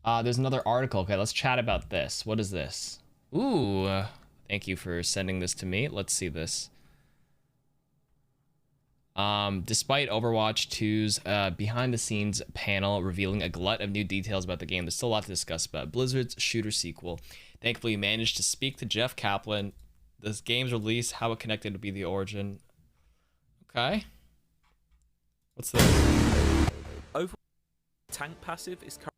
There's another article. Okay, let's chat about this. What is this? Ooh, thank you for sending this to me. Let's see this. Despite Overwatch 2's behind-the-scenes panel revealing a glut of new details about the game, there's still a lot to discuss about Blizzard's shooter sequel. Thankfully, we managed to speak to Jeff Kaplan. This game's release, how it connected to be the origin. Okay. What's this? Overwatch tank passive is currently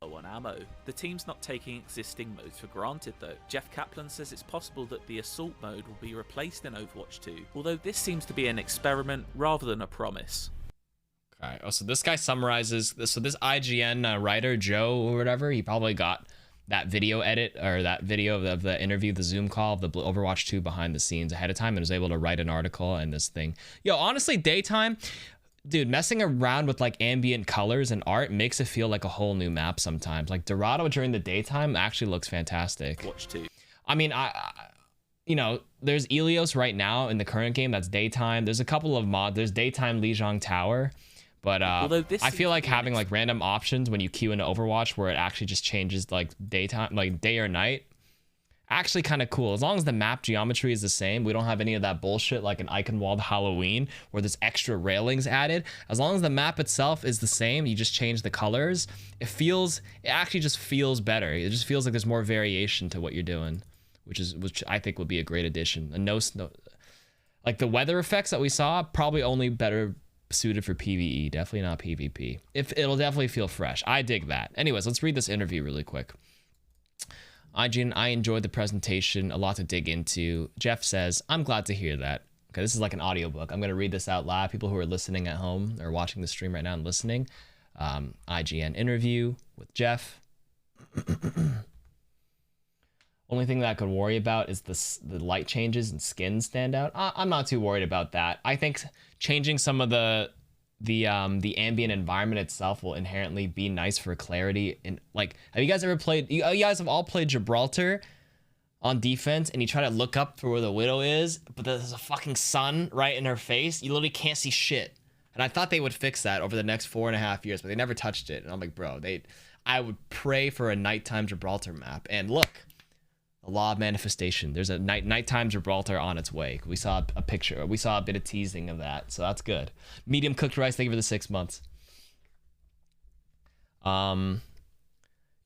low on ammo. The team's not taking existing modes for granted though. Jeff Kaplan says it's possible that the assault mode will be replaced in Overwatch 2, although this seems to be an experiment rather than a promise. Okay, oh, so this guy summarizes this. So this IGN writer, Joe or whatever, he probably got that video edit or that video of the interview, the Zoom call of the Overwatch 2 behind the scenes ahead of time and was able to write an article and this thing. Yo, honestly, daytime, dude, messing around with like ambient colors and art makes it feel like a whole new map sometimes. Like Dorado during the daytime actually looks fantastic. Watch 2. I mean, you know, there's Ilios right now in the current game that's daytime. There's a couple of mods. There's daytime Lijiang Tower. But I feel like having like random options when you queue into Overwatch where it actually just changes like daytime, like day or night, actually kind of cool. As long as the map geometry is the same, we don't have any of that bullshit like an Eichenwald Halloween where there's extra railings added. As long as the map itself is the same, you just change the colors. It actually just feels better. It just feels like there's more variation to what you're doing, which I think would be a great addition. Like the weather effects that we saw, probably only better suited for PvE, definitely not PvP. It'll definitely feel fresh. I dig that. Anyways, let's read this interview really quick. IGN, I enjoyed the presentation, a lot to dig into. Jeff says, I'm glad to hear that. Okay, this is like an audiobook. I'm going to read this out loud. People who are listening at home or watching the stream right now and listening. IGN interview with Jeff. Only thing that I could worry about is the light changes and skins stand out. I'm not too worried about that. I think changing some of the ambient environment itself will inherently be nice for clarity. And like, have you guys ever played? You guys have all played Gibraltar on defense, and you try to look up for where the Widow is, but there's a fucking sun right in her face. You literally can't see shit. And I thought they would fix that over the next 4.5 years, but they never touched it. And I'm like, bro, I would pray for a nighttime Gibraltar map. And look. The law of manifestation. There's a nighttime Gibraltar on its way. We saw a picture. We saw a bit of teasing of that, so that's good. Medium cooked rice. Thank you for the 6 months. Yeah,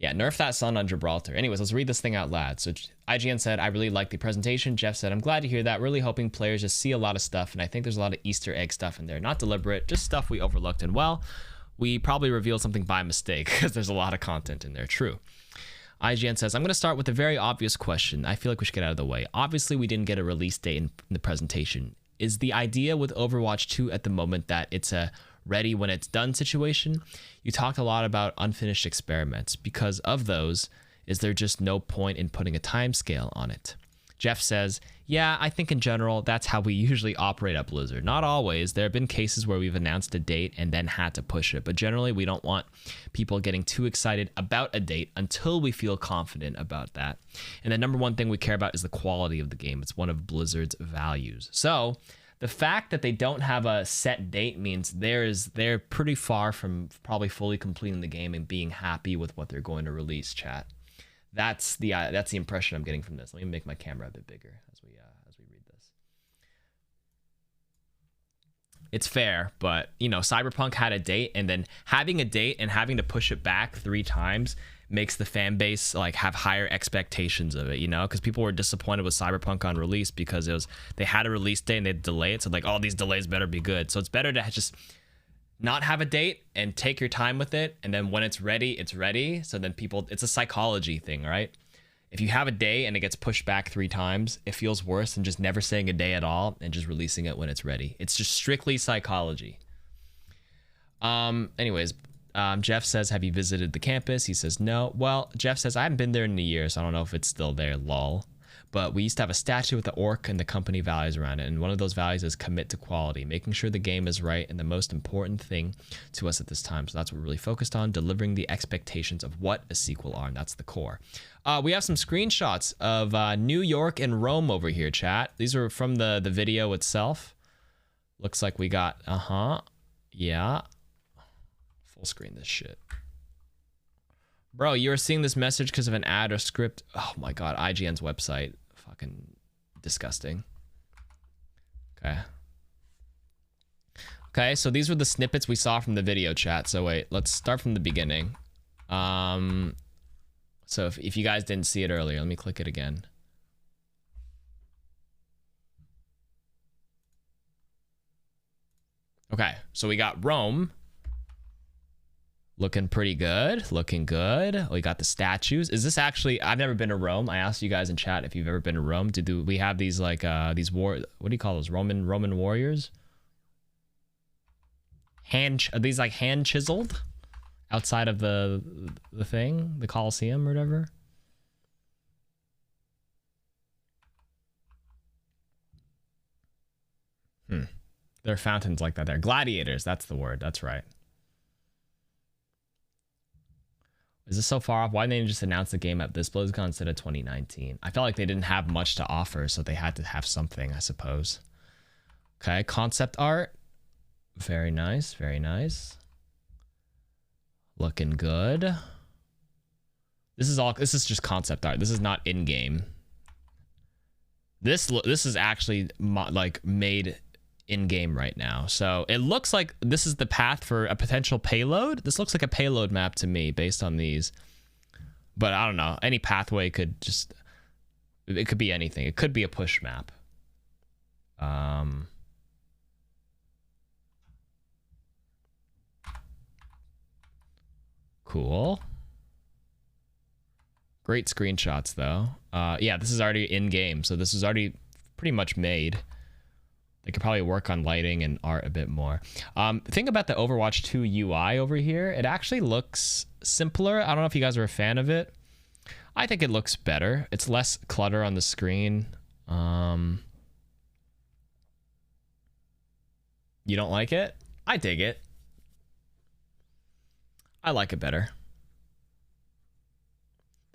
nerf that sun on Gibraltar. Anyways, let's read this thing out loud. So IGN said, I really liked the presentation. Jeff said, I'm glad to hear that. Really hoping players just see a lot of stuff, and I think there's a lot of Easter egg stuff in there. Not deliberate, just stuff we overlooked. And well, we probably revealed something by mistake because there's a lot of content in there. True. IGN says, I'm going to start with a very obvious question. I feel like we should get out of the way. Obviously, we didn't get a release date in the presentation. Is the idea with Overwatch 2 at the moment that it's a ready when it's done situation? You talked a lot about unfinished experiments. Because of those, is there just no point in putting a timescale on it? Jeff says, yeah, I think in general, that's how we usually operate at Blizzard. Not always. There have been cases where we've announced a date and then had to push it. But generally, we don't want people getting too excited about a date until we feel confident about that. And the number one thing we care about is the quality of the game. It's one of Blizzard's values. So the fact that they don't have a set date means they're pretty far from probably fully completing the game and being happy with what they're going to release, chat. That's the impression I'm getting from this. Let me make my camera a bit bigger as we read this. It's fair, but you know, Cyberpunk had a date, and then having a date and having to push it back 3 times makes the fan base like have higher expectations of it, you know, because people were disappointed with Cyberpunk on release because they had a release date and they'd delay it, so like, oh, these delays better be good. So it's better to just not have a date and take your time with it, and then when it's ready, it's ready. So then it's a psychology thing, right? If you have a day and it gets pushed back 3 times, it feels worse than just never saying a day at all and just releasing it when it's ready. It's just strictly psychology. Anyways, Jeff says, have you visited the campus? He says, no. Well, Jeff says, I haven't been there in a year, so I don't know if it's still there, lol. But we used to have a statue with the orc and the company values around it. And one of those values is commit to quality, making sure the game is right and the most important thing to us at this time. So that's what we're really focused on, delivering the expectations of what a sequel are. And that's the core. We have some screenshots of New York and Rome over here, chat. These are from the video itself. Looks like we got, yeah. Full screen this shit. Bro, you were seeing this message because of an ad or script. Oh my god, IGN's website. Fucking disgusting. Okay. Okay, so these were the snippets we saw from the video chat. So wait, let's start from the beginning. So if you guys didn't see it earlier, let me click it again. Okay, so we got Rome. Looking pretty good. Looking good. We got the statues. Is this actually... I've never been to Rome. I asked you guys in chat if you've ever been to Rome. Do we have these like these war... What do you call those? Roman warriors? Are these like hand chiseled outside of the thing, the Colosseum or whatever? There are fountains like that there. Gladiators, that's the word. That's right. Is this so far off? Why didn't they just announce the game at this BlizzCon instead of 2019? I felt like they didn't have much to offer, so they had to have something, I suppose. Okay, concept art. Very nice, very nice. Looking good. This is just concept art. This is not in-game. This is actually like made in-game right now. So it looks like this is the path for a potential payload. This looks like a payload map to me based on these. But I don't know. Any pathway could just... It could be anything. It could be a push map. Cool. Great screenshots, though. Yeah, this is already in-game, so this is already pretty much made. They could probably work on lighting and art a bit more. Think about the Overwatch 2 UI over here. It actually looks simpler. I don't know if you guys are a fan of it. I think it looks better. It's less clutter on the screen. You don't like it? I dig it. I like it better.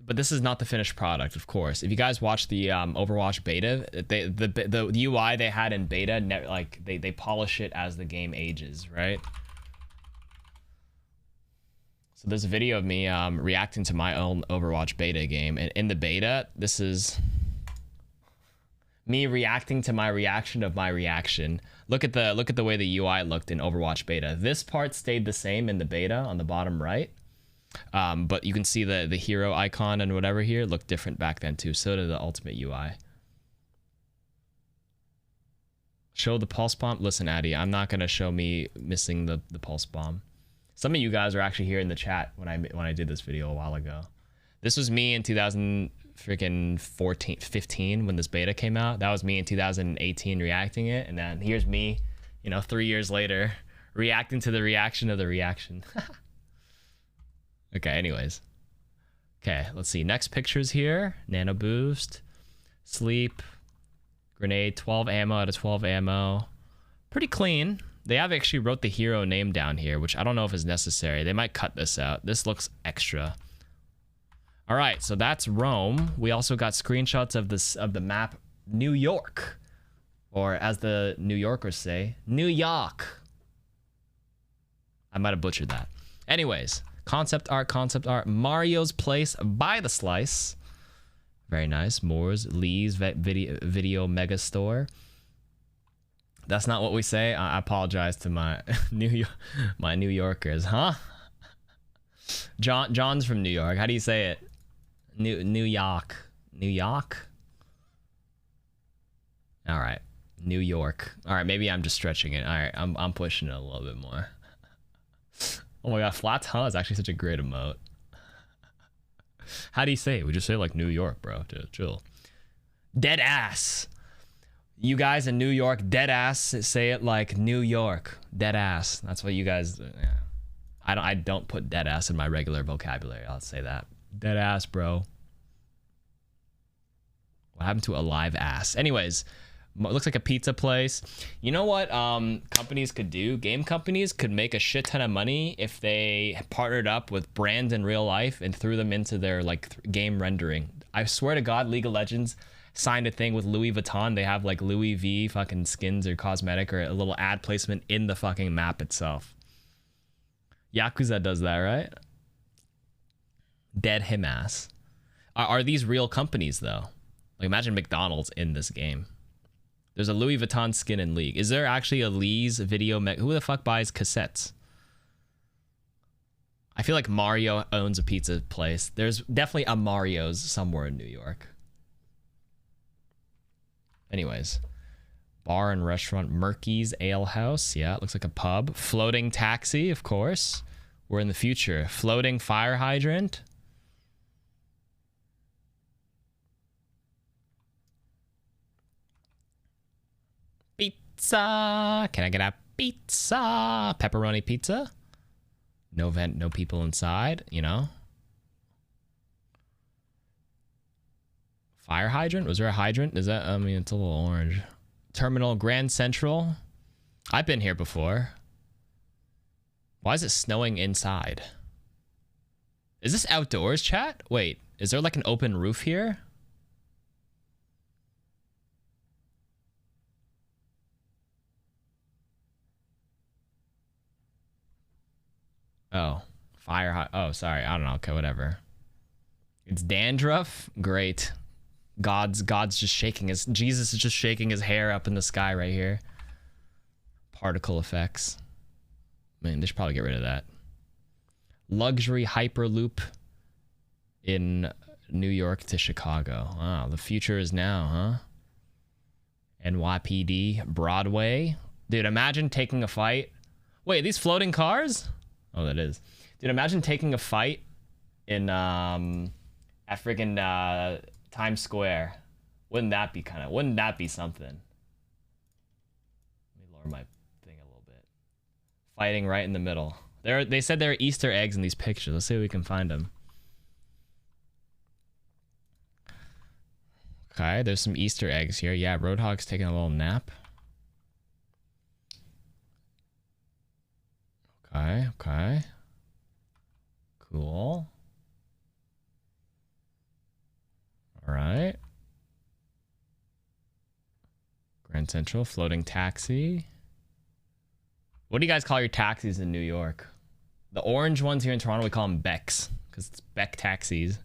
But this is not the finished product, of course. If you guys watch the Overwatch beta, the UI they had in beta, like they polish it as the game ages, right? So there's a video of me reacting to my own Overwatch beta game, and in the beta, this is me reacting to my reaction of my reaction. Look at the way the UI looked in Overwatch beta. This part stayed the same in the beta on the bottom right. But you can see the hero icon and whatever here looked different back then too. So did the ultimate UI. Show the pulse bomb. Listen, Addy, I'm not gonna show me missing the pulse bomb. Some of you guys are actually here in the chat when I did this video a while ago. This was me in 2015 when this beta came out. That was me in 2018 reacting it, and then here's me, 3 years later reacting to the reaction of the reaction. Okay, anyways. Okay, let's see. Next pictures here. Nano boost. Sleep. Grenade. 12 ammo out of 12 ammo. Pretty clean. They have actually wrote the hero name down here, which I don't know if is necessary. They might cut this out. This looks extra. All right, so that's Rome. We also got screenshots of the map New York. Or as the New Yorkers say, New York. I might have butchered that. Anyways. Concept art, Mario's Place by the Slice. Very nice. Moore's, Lee's Video Mega Store. That's not what we say. I apologize to my New Yorkers, huh? John's from New York. How do you say it? New York. New York? All right. New York. All right, maybe I'm just stretching it. All right, I'm pushing it a little bit more. Oh my god, flats, huh? Is actually such a great emote. How do you say it? We just say it like New York, bro. Chill. Dead ass. You guys in New York, dead ass, say it like New York. Dead ass. That's what you guys... Yeah. I don't put dead ass in my regular vocabulary. I'll say that. Dead ass, bro. What happened to a live ass? Anyways... It looks like a pizza place. You know what companies could do? Game companies could make a shit ton of money if they partnered up with brands in real life and threw them into their game rendering. I swear to God, League of Legends signed a thing with Louis Vuitton. They have like Louis V fucking skins or cosmetic or a little ad placement in the fucking map itself. Yakuza does that, right? Dead him ass. Are these real companies though? Like imagine McDonald's in this game. There's a Louis Vuitton skin in League. Is there actually a Lee's video? Who the fuck buys cassettes? I feel like Mario owns a pizza place. There's definitely a Mario's somewhere in New York. Anyways. Bar and restaurant. Murky's Ale House. Yeah, it looks like a pub. Floating taxi, of course. We're in the future. Floating fire hydrant. Pizza. Can I get a pizza? Pepperoni pizza. No vent, no people inside, you know. Fire hydrant? Was there a hydrant? Is that, I mean, it's a little orange. Terminal Grand Central. I've been here before. Why is it snowing inside? Is this outdoors, chat? Wait, is there like an open roof here? Oh, oh, sorry. I don't know. Okay, whatever. It's dandruff. Great. God's just shaking his, Jesus is just shaking his hair up in the sky right here. Particle effects. Man, they should probably get rid of that. Luxury Hyperloop in New York to Chicago. Wow, the future is now, huh? NYPD, Broadway. Dude, imagine taking a fight. Wait, are these floating cars? Oh, that is. Dude, imagine taking a fight in at friggin' Times Square. Wouldn't that be something? Let me lower my thing a little bit. Fighting right in the middle. They said there are Easter eggs in these pictures. Let's see if we can find them. Okay, there's some Easter eggs here. Yeah, Roadhog's taking a little nap. Okay. Cool. All right. Grand Central, floating taxi. What do you guys call your taxis in New York? The orange ones here in Toronto, we call them Becks, because it's Beck taxis.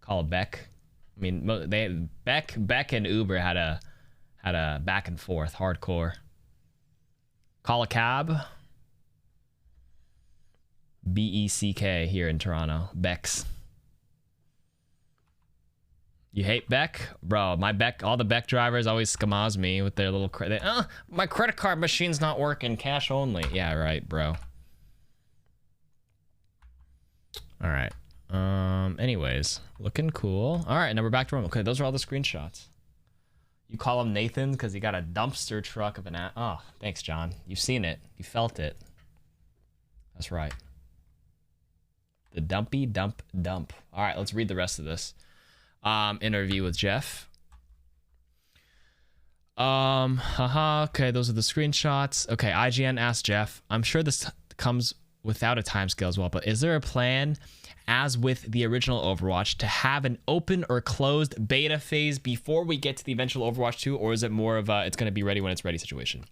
Call it Beck. I mean, Beck and Uber had a back and forth, hardcore. Call a cab. BECK here in Toronto. Becks. You hate Beck? Bro, all the Beck drivers always schmaz me with their little credit. My credit card machine's not working. Cash only. Yeah, right, bro. All right. Anyways, looking cool. All right, now we're back to normal. Okay, those are all the screenshots. You call him Nathan because he got a dumpster truck of an oh, thanks, John. You've seen it. You felt it. That's right. The dumpy dump. All right, let's read the rest of this. Interview with Jeff. Okay, those are the screenshots. Okay, IGN asked Jeff, I'm sure this comes without a timescale as well, but is there a plan, as with the original Overwatch, to have an open or closed beta phase before we get to the eventual Overwatch 2, or is it more of a it's going to be ready when it's ready situation?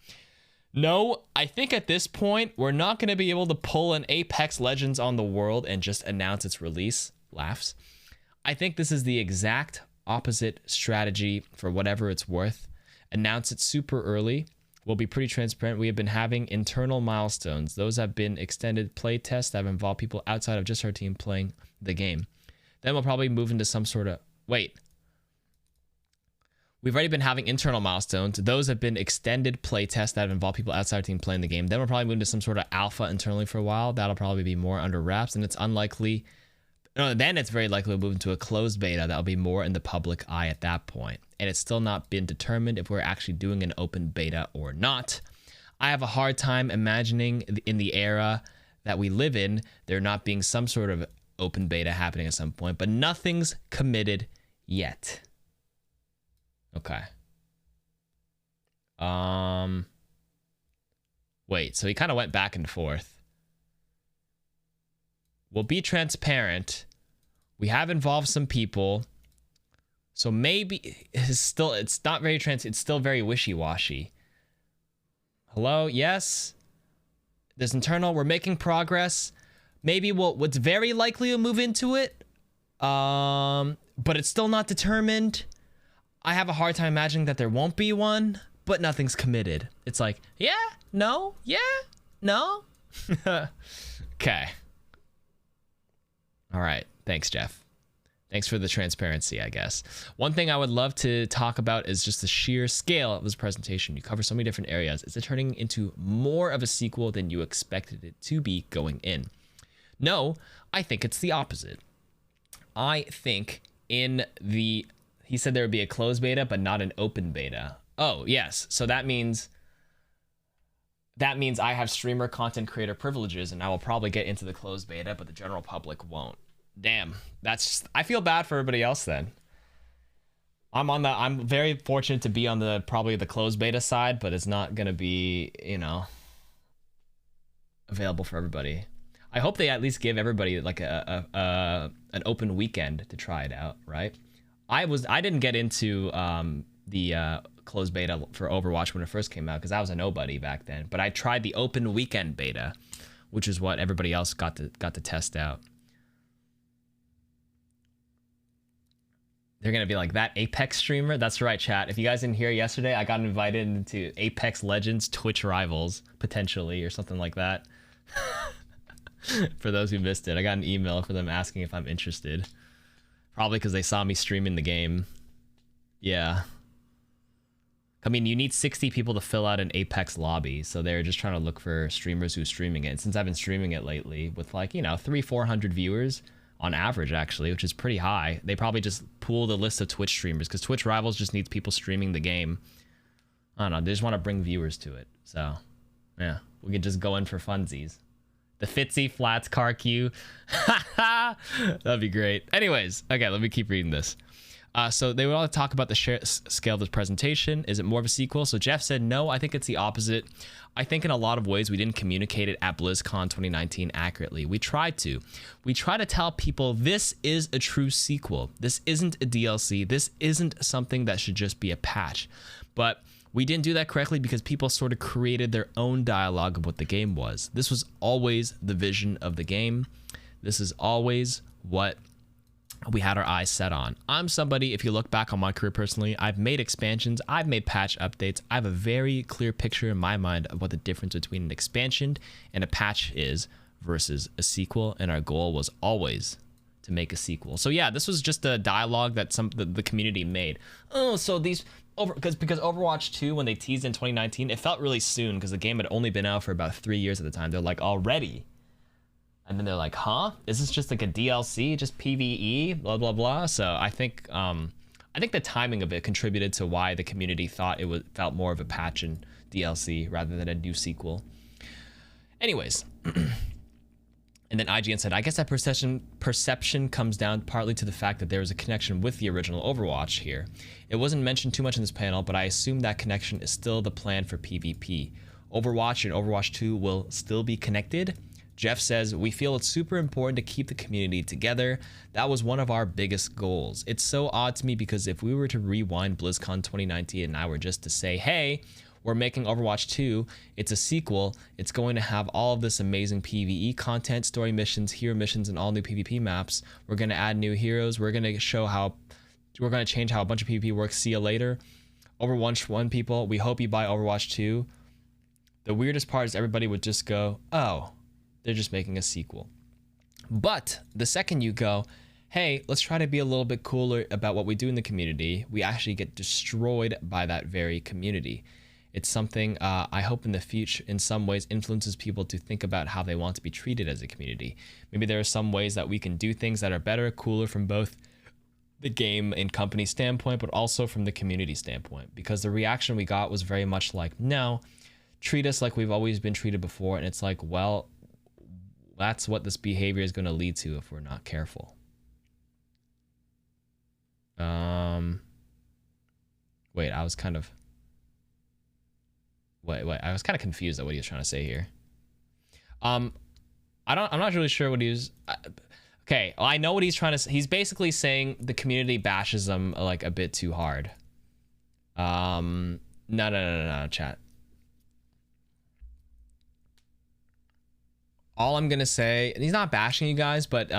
No, I think at this point, we're not going to be able to pull an Apex Legends on the world and just announce its release. Laughs. I think this is the exact opposite strategy for whatever it's worth. Announce it super early. We'll be pretty transparent. We have been having internal milestones. Those have been extended play tests that have involved people outside of just our team playing the game. Then we'll probably move into some sort of... Wait. We've already been having internal milestones. Those have been extended play tests that have involved people outside our team playing the game. Then we'll probably move into some sort of alpha internally for a while. That'll probably be more under wraps, and it's unlikely... No, then it's very likely we'll move into a closed beta that'll be more in the public eye at that point. And it's still not been determined if we're actually doing an open beta or not. I have a hard time imagining in the era that we live in, there not being some sort of open beta happening at some point, but nothing's committed yet. Okay. Wait, so he kind of went back and forth. We'll be transparent. We have involved some people. So maybe it's not very it's still very wishy-washy. Hello? Yes. There's internal. We're making progress. Maybe what's very likely to move into it. But it's still not determined. I have a hard time imagining that there won't be one, but nothing's committed. It's like, yeah, no, yeah, no. Okay. All right. Thanks, Jeff. Thanks for the transparency, I guess. One thing I would love to talk about is just the sheer scale of this presentation. You cover so many different areas. Is it turning into more of a sequel than you expected it to be going in? No, I think it's the opposite. I think he said there would be a closed beta, but not an open beta. Oh, yes. So that means I have streamer content creator privileges, and I will probably get into the closed beta, but the general public won't. Damn, I feel bad for everybody else then. I'm very fortunate to be on probably the closed beta side, but it's not gonna be, available for everybody. I hope they at least give everybody like an open weekend to try it out, right? I didn't get into the closed beta for Overwatch when it first came out because I was a nobody back then, but I tried the open weekend beta, which is what everybody else got to test out. They're gonna be like, that Apex streamer? That's right, chat. If you guys didn't hear yesterday, I got invited into Apex Legends Twitch Rivals, potentially, or something like that. For those who missed it, I got an email for them asking if I'm interested. Probably because they saw me streaming the game. Yeah. I mean, you need 60 people to fill out an Apex lobby, so they're just trying to look for streamers who's streaming it. And since I've been streaming it lately with like, 300-400 viewers on average, actually, which is pretty high, they probably just pooled a list of Twitch streamers because Twitch Rivals just needs people streaming the game. I don't know, they just want to bring viewers to it. So, yeah, we can just go in for funsies. The Fitzy Flats KarQ. That'd be great. Anyways, okay, let me keep reading this. So they would all talk about the scale of this presentation. Is it more of a sequel? So Jeff said, no, I think it's the opposite. I think in a lot of ways we didn't communicate it at BlizzCon 2019 accurately. We tried to. We try to tell people this is a true sequel. This isn't a DLC. This isn't something that should just be a patch. But we didn't do that correctly because people sort of created their own dialogue of what the game was. This was always the vision of the game. This is always what we had our eyes set on. I'm somebody, if you look back on my career personally, I've made expansions, I've made patch updates. I have a very clear picture in my mind of what the difference between an expansion and a patch is versus a sequel, and our goal was always to make a sequel. So yeah, this was just a dialogue that the community made. Oh, so these because Overwatch 2, when they teased in 2019, it felt really soon because the game had only been out for about 3 years at the time. They're like, already? And then they're like, huh? Is this just like a DLC, just PvE, blah, blah, blah? So I think the timing of it contributed to why the community thought felt more of a patch and DLC rather than a new sequel. Anyways, and then IGN said, I guess that perception comes down partly to the fact that there was a connection with the original Overwatch here. It wasn't mentioned too much in this panel, but I assume that connection is still the plan for PvP. Overwatch and Overwatch 2 will still be connected. Jeff says, we feel it's super important to keep the community together. That was one of our biggest goals. It's so odd to me because if we were to rewind BlizzCon 2019 and I were just to say, hey, we're making Overwatch 2, it's a sequel, it's going to have all of this amazing PvE content, story missions, hero missions, and all new PvP maps. We're going to add new heroes. We're going to change how a bunch of PvP works. See you later. Overwatch 1 people, we hope you buy Overwatch 2. The weirdest part is everybody would just go, oh, they're just making a sequel. But the second you go, hey, let's try to be a little bit cooler about what we do in the community, we actually get destroyed by that very community. It's something I hope in the future, in some ways, influences people to think about how they want to be treated as a community. Maybe there are some ways that we can do things that are better, cooler from both the game and company standpoint, but also from the community standpoint. Because the reaction we got was very much like, no, treat us like we've always been treated before. And it's like, well, that's what this behavior is going to lead to if we're not careful. Wait, I was kind of confused at what he was trying to say here. I'm not really sure what he was. Okay, well, I know what he's trying to say. He's basically saying the community bashes them like a bit too hard. No, chat. All I'm gonna say, and he's not bashing you guys, but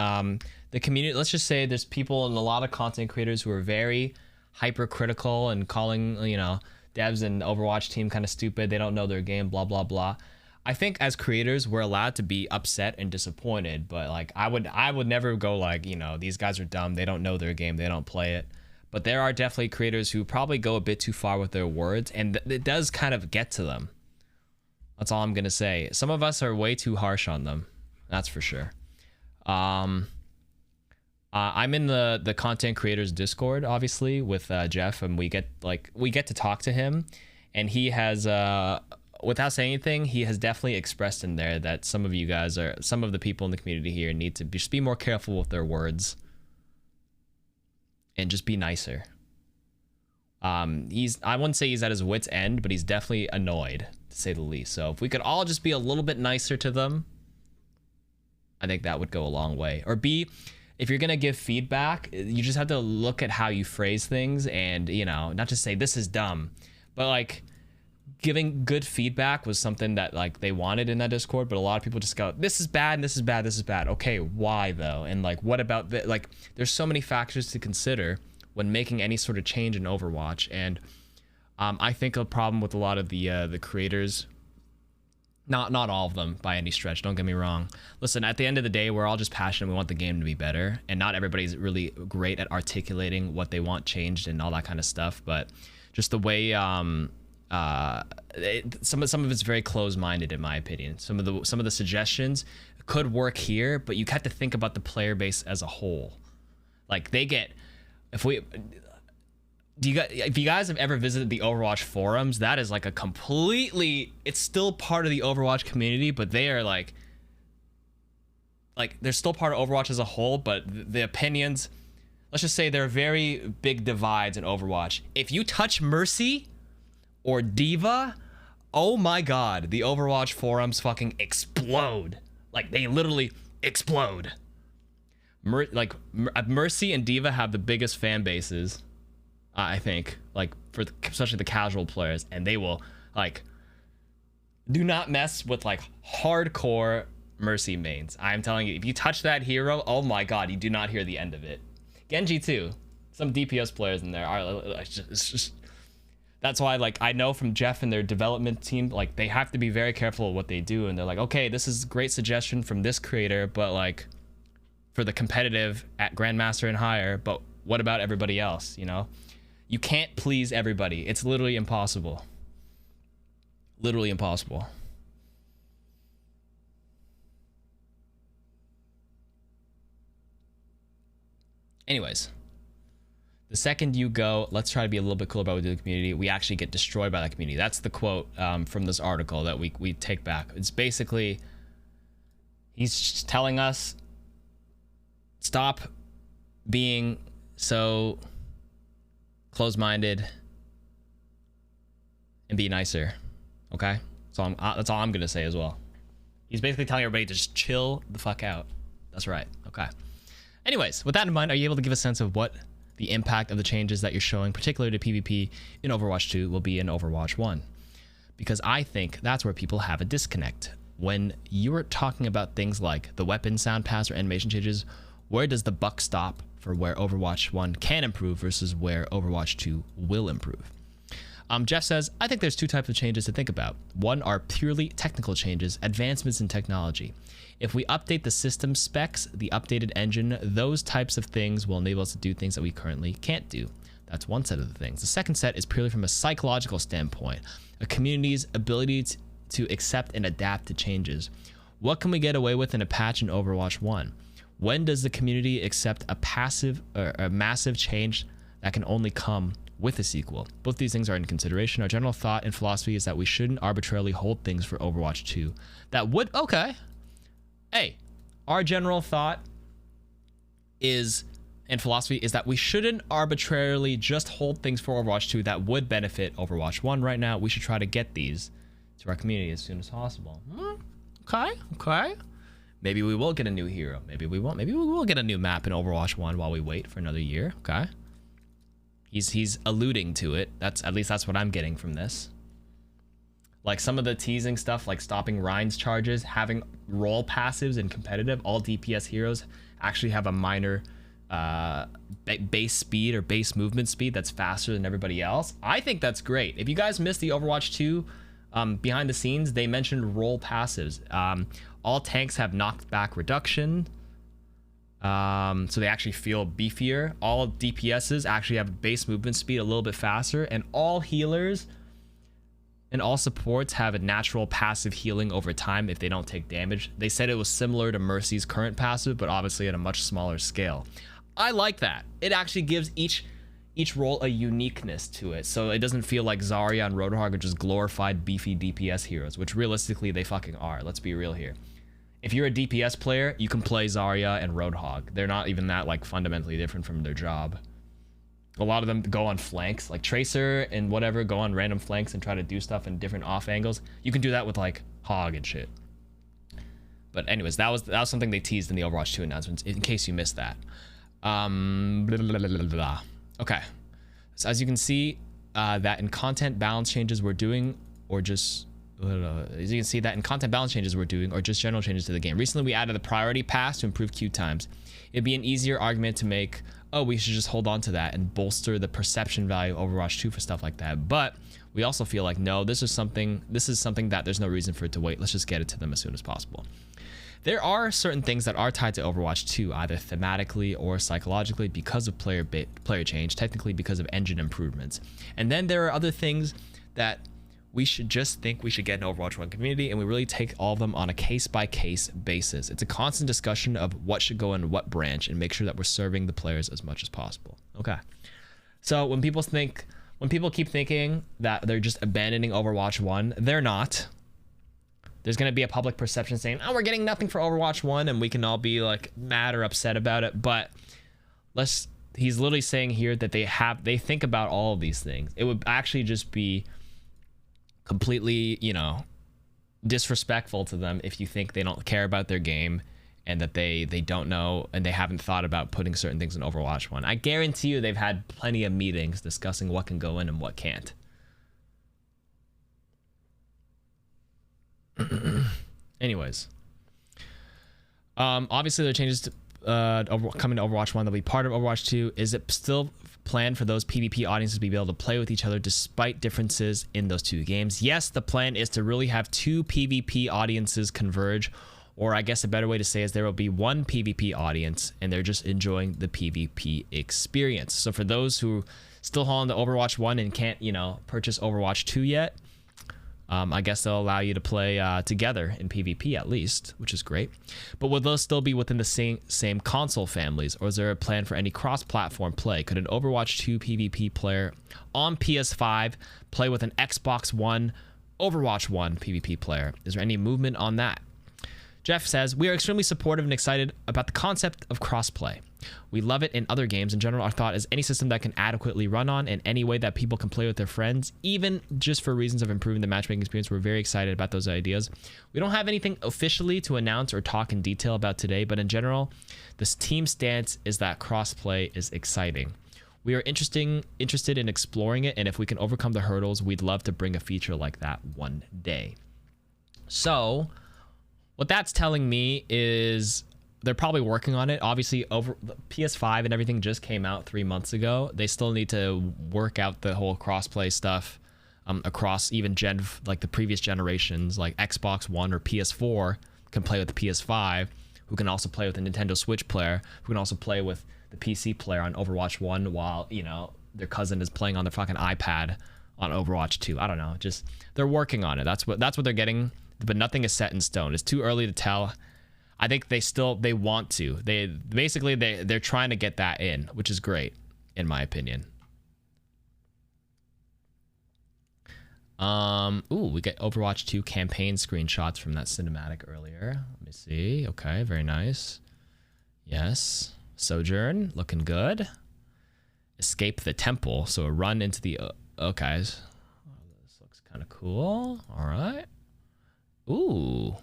the community, let's just say there's people and a lot of content creators who are very hypercritical and calling, you know, devs and Overwatch team kind of stupid. They don't know their game, blah, blah, blah. I think as creators, we're allowed to be upset and disappointed, but like I would never go like, you know, these guys are dumb. They don't know their game. They don't play it. But there are definitely creators who probably go a bit too far with their words, and it does kind of get to them. That's all I'm going to say. Some of us are way too harsh on them. That's for sure. I'm in the content creators Discord, obviously, with Jeff, and we get to talk to him, and he has, without saying anything, he has definitely expressed in there that some of the people in the community here need to just be more careful with their words and just be nicer. I wouldn't say he's at his wit's end, but he's definitely annoyed, to say the least. So if we could all just be a little bit nicer to them, I think that would go a long way. Or if you're gonna give feedback, you just have to look at how you phrase things, and, you know, not just say this is dumb, but like giving good feedback was something that like they wanted in that Discord, but a lot of people just go, this is bad, this is bad, this is bad. Okay, why though? And like, what about the, like, there's so many factors to consider when making any sort of change in Overwatch. And I think a problem with a lot of the creators, not all of them by any stretch, don't get me wrong. Listen, at the end of the day, we're all just passionate. We want the game to be better, and not everybody's really great at articulating what they want changed and all that kind of stuff. But just the way some of it's very closed-minded, in my opinion. Some of the suggestions could work here, but you have to think about the player base as a whole. Like, they get, if you guys have ever visited the Overwatch forums, that is like a completely, it's still part of the Overwatch community, but they are like they're still part of Overwatch as a whole, but the opinions, let's just say there are very big divides in Overwatch. If you touch Mercy or D.Va, oh my god, the Overwatch forums fucking explode. Like, they literally explode. Mercy and D.Va have the biggest fan bases, I think, like, for especially the casual players, and they will, like, do not mess with, like, hardcore Mercy mains. I'm telling you, if you touch that hero, oh my god, you do not hear the end of it. Genji too. Some DPS players in there are, it's just, that's why, like, I know from Jeff and their development team, like, they have to be very careful of what they do, and they're like, okay, this is a great suggestion from this creator, but, like, for the competitive at Grandmaster and higher, but what about everybody else, you know? You can't please everybody. It's literally impossible. Literally impossible. Anyways, the second you go, let's try to be a little bit cooler about what we do in the community, we actually get destroyed by that community. That's the quote from this article that we take back. It's basically, he's just telling us, stop being so closed-minded and be nicer. Okay, so that's all I'm gonna say as well. He's basically telling everybody to just chill the fuck out. That's right. Okay. Anyways, with that in mind, are you able to give a sense of what the impact of the changes that you're showing, particularly to PvP in Overwatch 2, will be in Overwatch 1? Because I think that's where people have a disconnect. When you're talking about things like the weapon sound pass or animation changes, where does the buck stop for where Overwatch 1 can improve versus where Overwatch 2 will improve? Jeff says, I think there's two types of changes to think about. One are purely technical changes, advancements in technology. If we update the system specs, the updated engine, those types of things will enable us to do things that we currently can't do. That's one set of the things. The second set is purely from a psychological standpoint, a community's ability to accept and adapt to changes. What can we get away with in a patch in Overwatch 1? When does the community accept a massive change that can only come with a sequel? Both these things are in consideration. Our general thought and philosophy is that we shouldn't arbitrarily hold things for Overwatch 2 that would, okay. Hey, our general thought is, and philosophy is, that we shouldn't arbitrarily just hold things for Overwatch 2 that would benefit Overwatch 1 right now. We should try to get these to our community as soon as possible. Okay. Maybe we will get a new hero. Maybe we won't. Maybe we will get a new map in Overwatch 1 while we wait for another year. Okay. He's alluding to it. At least that's what I'm getting from this. Like some of the teasing stuff, like stopping Rein's charges, having role passives in competitive, all DPS heroes actually have a minor base speed or base movement speed that's faster than everybody else. I think that's great. If you guys missed the Overwatch 2 behind the scenes, they mentioned role passives. All tanks have knockback reduction, so they actually feel beefier. All DPSs actually have base movement speed a little bit faster, and all healers and all supports have a natural passive healing over time if they don't take damage. They said it was similar to Mercy's current passive, but obviously at a much smaller scale. I like that. It actually gives each role a uniqueness to it, so it doesn't feel like Zarya and Roadhog are just glorified beefy DPS heroes, which realistically they fucking are. Let's be real here. If you're a DPS player, you can play Zarya and Roadhog. They're not even that like fundamentally different from their job. A lot of them go on flanks, like Tracer and whatever, go on random flanks and try to do stuff in different off angles. You can do that with like Hog and shit. But anyways, that was something they teased in the Overwatch 2 announcements, in case you missed that. Okay, so as you can see, that in content balance changes we're doing, or just as you can see that in content balance changes we're doing, or just general changes to the game. Recently, we added the priority pass to improve queue times. It'd be an easier argument to make, oh, we should just hold on to that and bolster the perception value of Overwatch 2 for stuff like that. But we also feel like, no, this is something that there's no reason for it to wait. Let's just get it to them as soon as possible. There are certain things that are tied to Overwatch 2, either thematically or psychologically, because of player change, technically because of engine improvements. And then there are other things that we should just think we should get in Overwatch 1 community, and we really take all of them on a case-by-case basis. It's a constant discussion of what should go in what branch and make sure that we're serving the players as much as possible. Okay. So when people keep thinking that they're just abandoning Overwatch 1, they're not. There's going to be a public perception saying, oh, we're getting nothing for Overwatch 1, and we can all be like mad or upset about it. But he's literally saying here that they think about all of these things. It would actually just be completely, disrespectful to them if you think they don't care about their game and that they don't know and they haven't thought about putting certain things in Overwatch 1. I guarantee you they've had plenty of meetings discussing what can go in and what can't. Anyways, obviously there are changes to coming to Overwatch 1 that'll be part of Overwatch 2. Is it still planned for those PvP audiences to be able to play with each other despite differences in those two games? Yes, the plan is to really have two PvP audiences converge, or I guess a better way to say is there will be one PvP audience and they're just enjoying the PvP experience. So for those who still hold on to Overwatch 1 and can't, purchase Overwatch 2 yet, I guess they'll allow you to play together in PvP at least, which is great. But will those still be within the same console families, or is there a plan for any cross-platform play? Could an Overwatch 2 PvP player on PS5 play with an Xbox One Overwatch 1 PvP player? Is there any movement on that? Jeff says, we are extremely supportive and excited about the concept of crossplay. We love it in other games. In general, our thought is any system that can adequately run on in any way that people can play with their friends, even just for reasons of improving the matchmaking experience. We're very excited about those ideas. We don't have anything officially to announce or talk in detail about today, but in general, this team stance is that crossplay is exciting. We are interested in exploring it, and if we can overcome the hurdles, we'd love to bring a feature like that one day. So what that's telling me is they're probably working on it. Obviously, over the PS5 and everything just came out 3 months ago. They still need to work out the whole crossplay stuff across even like the previous generations, like Xbox One or PS4 can play with the PS5, who can also play with the Nintendo Switch player, who can also play with the PC player on Overwatch 1 while, their cousin is playing on their fucking iPad on Overwatch 2. I don't know. Just they're working on it. That's what they're getting, but nothing is set in stone. It's too early to tell. I think they want to. They're trying to get that in, which is great, in my opinion. We get Overwatch 2 campaign screenshots from that cinematic earlier. Let me see. Okay, very nice. Yes. Sojourn, looking good. Escape the temple. So a run into the... Okay. This looks kind of cool. All right. Ooh.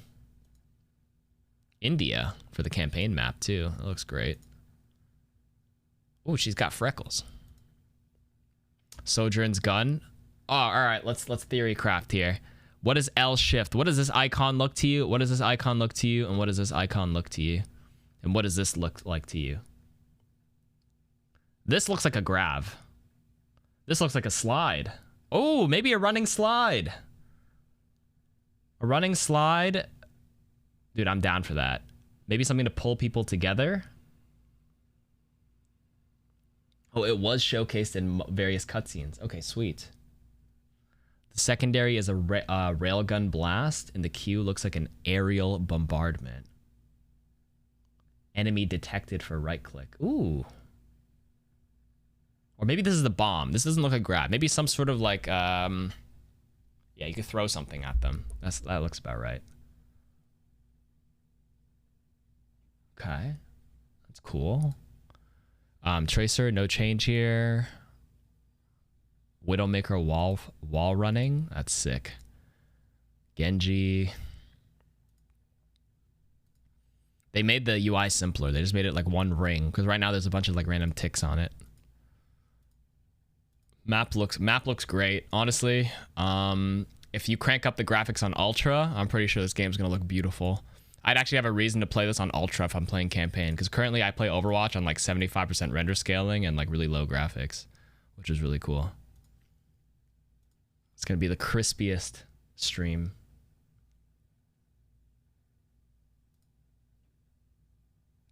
India for the campaign map too. That looks great. Ooh, she's got freckles. Sojourn's gun. Oh, all right. Let's theory craft here. What is L shift? What does this icon look to you? What does this icon look to you? And what does this icon look to you? And what does this look like to you? This looks like a grab. This looks like a slide. Oh, maybe a running slide. A running slide. Dude, I'm down for that. Maybe something to pull people together. Oh, it was showcased in various cutscenes. Okay, sweet. The secondary is a railgun blast, and the Q looks like an aerial bombardment. Enemy detected for right click. Ooh. Or maybe this is the bomb. This doesn't look like grab. Maybe some sort of like, yeah, you could throw something at them. That looks about right. Okay. That's cool. Tracer, no change here. Widowmaker wall running. That's sick. Genji. They made the UI simpler. They just made it like one ring, because right now there's a bunch of like random ticks on it. Map looks great, honestly. If you crank up the graphics on Ultra, I'm pretty sure this game's gonna look beautiful. I'd actually have a reason to play this on Ultra if I'm playing campaign, because currently I play Overwatch on like 75% render scaling and like really low graphics, which is really cool. It's gonna be the crispiest stream.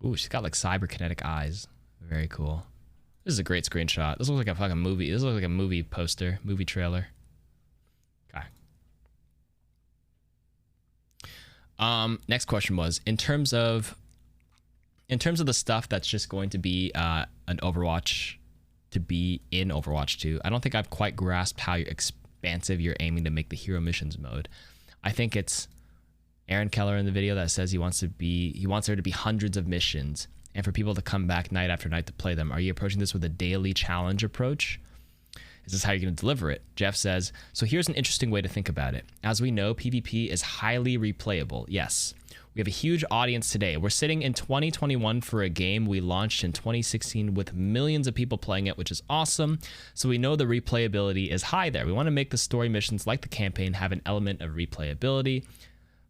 Ooh, she's got like cyberkinetic eyes. Very cool. This is a great screenshot. This looks like a fucking movie. This looks like a movie poster, movie trailer. Okay. Next question was, in terms of the stuff that's just going to be an Overwatch, to be in Overwatch 2, I don't think I've quite grasped how expansive you're aiming to make the hero missions mode. I think it's Aaron Keller in the video that says he wants there to be hundreds of missions and for people to come back night after night to play them. Are you approaching this with a daily challenge approach? Is this how you're going to deliver it? Jeff says, so here's an interesting way to think about it. As we know, PvP is highly replayable. Yes, we have a huge audience today. We're sitting in 2021 for a game we launched in 2016 with millions of people playing it, which is awesome. So we know the replayability is high there. We want to make the story missions like the campaign have an element of replayability,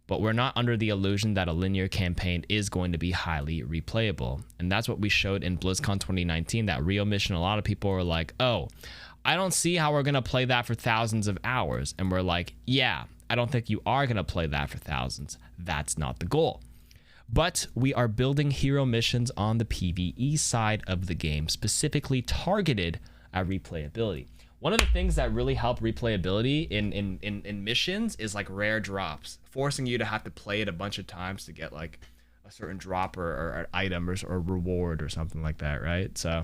but we're not under the illusion that a linear campaign is going to be highly replayable. And that's what we showed in BlizzCon 2019, that Rio mission. A lot of people were like, oh, I don't see how we're going to play that for thousands of hours. And we're like, yeah, I don't think you are going to play that for thousands. That's not the goal. But we are building hero missions on the PvE side of the game, specifically targeted at replayability. One of the things that really help replayability in missions is like rare drops, forcing you to have to play it a bunch of times to get like a certain drop or item or reward or something like that, right? So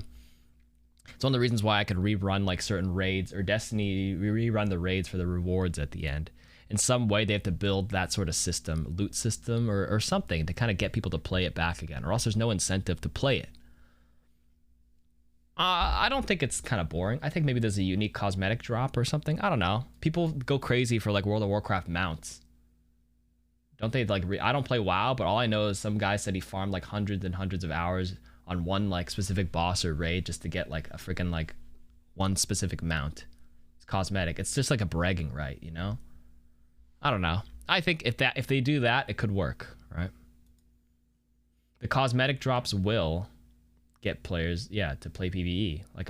it's one of the reasons why I could rerun like certain raids, or Destiny rerun the raids for the rewards at the end. In some way, they have to build that sort of system, loot system or something to kind of get people to play it back again, or else there's no incentive to play it. I don't think it's kind of boring. I think maybe there's a unique cosmetic drop or something. I don't know. People go crazy for like World of Warcraft mounts. Don't they? Like, I don't play WoW, but all I know is some guy said he farmed like hundreds and hundreds of hours on one like specific boss or raid just to get like a freaking like one specific mount. It's cosmetic. It's just like a bragging right, you know? I don't know. I think if they do that, it could work, right? The cosmetic drops will get players, yeah, to play PvE. Like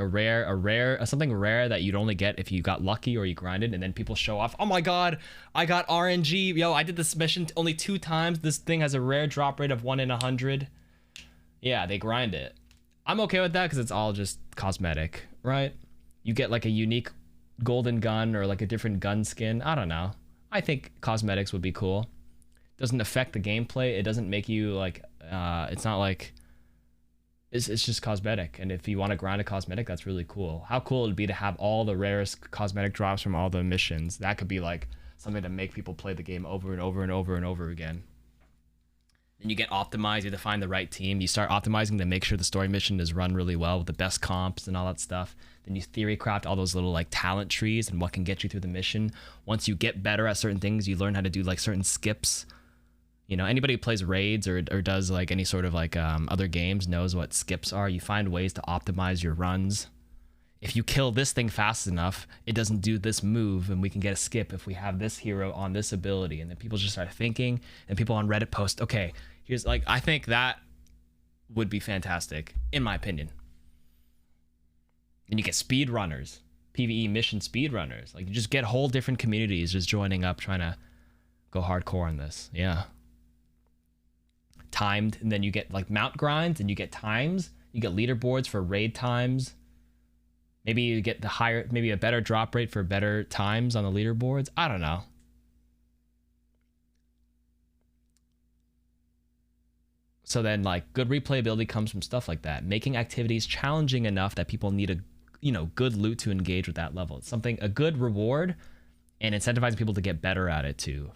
something rare that you'd only get if you got lucky or you grinded, and then people show off, oh my god, I got RNG, yo, I did this mission only 2 times, this thing has a rare drop rate of 1 in 100. Yeah, they grind it. I'm okay with that because it's all just cosmetic, right? You get like a unique golden gun or like a different gun skin. I don't know. I think cosmetics would be cool. Doesn't affect the gameplay. It doesn't make you like, it's not like, it's just cosmetic. And if you want to grind a cosmetic, that's really cool. How cool it would be to have all the rarest cosmetic drops from all the missions. That could be like something to make people play the game over and over and over and over again. Then you get optimized, you have to find the right team. You start optimizing to make sure the story mission is run really well with the best comps and all that stuff. Then you theory craft all those little like talent trees and what can get you through the mission. Once you get better at certain things, you learn how to do like certain skips. You know, anybody who plays raids or does like any sort of like other games knows what skips are. You find ways to optimize your runs. If you kill this thing fast enough, it doesn't do this move, and we can get a skip if we have this hero on this ability. And then people just start thinking, and people on Reddit post, okay, here's like, I think that would be fantastic, in my opinion. And you get speedrunners, PvE mission speedrunners. Like, you just get whole different communities just joining up, trying to go hardcore on this. Yeah. Timed, and then you get like mount grinds, and you get times. You get leaderboards for raid times. Maybe you get the higher, maybe a better drop rate for better times on the leaderboards. I don't know. So then, like, good replayability comes from stuff like that, making activities challenging enough that people need a, you know, good loot to engage with that level. It's something, a good reward, and incentivizing people to get better at it too.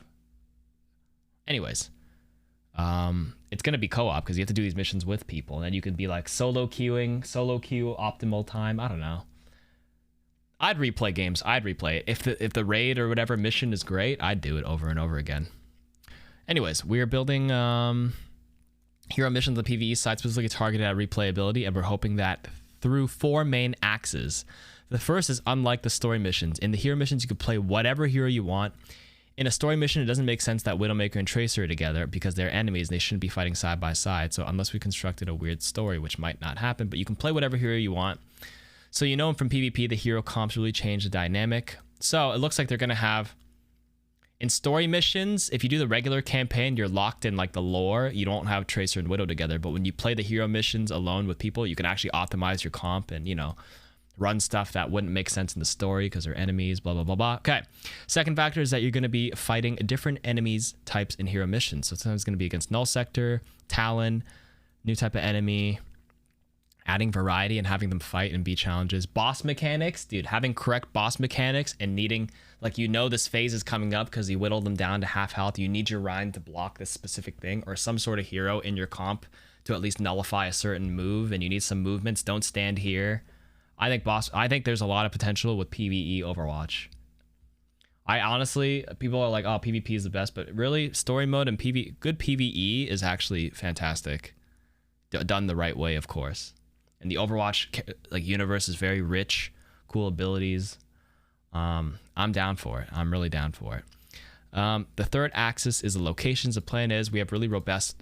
Anyways, it's gonna be co-op because you have to do these missions with people, and then you can be like solo queue optimal time. I don't know. I'd replay games. I'd replay it if the raid or whatever mission is great. I'd do it over and over again. Anyways, we are building hero missions on the PvE side specifically targeted at replayability, and we're hoping that through 4 main axes. The first is unlike the story missions. In the hero missions, you can play whatever hero you want. In a story mission, it doesn't make sense that Widowmaker and Tracer are together because they're enemies and they shouldn't be fighting side by side. So unless we constructed a weird story, which might not happen, but you can play whatever hero you want. So you know from PvP, the hero comps really change the dynamic. So it looks like they're going to have, in story missions, if you do the regular campaign, you're locked in like the lore. You don't have Tracer and Widow together. But when you play the hero missions alone with people, you can actually optimize your comp and, you know, run stuff that wouldn't make sense in the story because they're enemies, blah, blah, blah, blah. Okay. Second factor is that you're going to be fighting different enemies types in hero missions. So sometimes it's going to be against Null Sector, Talon, new type of enemy, adding variety and having them fight and be challenges. Boss mechanics, dude, having correct boss mechanics and needing, like, you know, this phase is coming up because you whittled them down to half health. You need your Rein to block this specific thing, or some sort of hero in your comp to at least nullify a certain move, and you need some movements. Don't stand here. I think there's a lot of potential with PvE Overwatch. I honestly, people are like, oh, PvP is the best, but really, story mode and good PvE is actually fantastic. Done the right way, of course. And the Overwatch like universe is very rich, cool abilities. I'm down for it. I'm really down for it. The third axis is the locations. The plan is we have really robust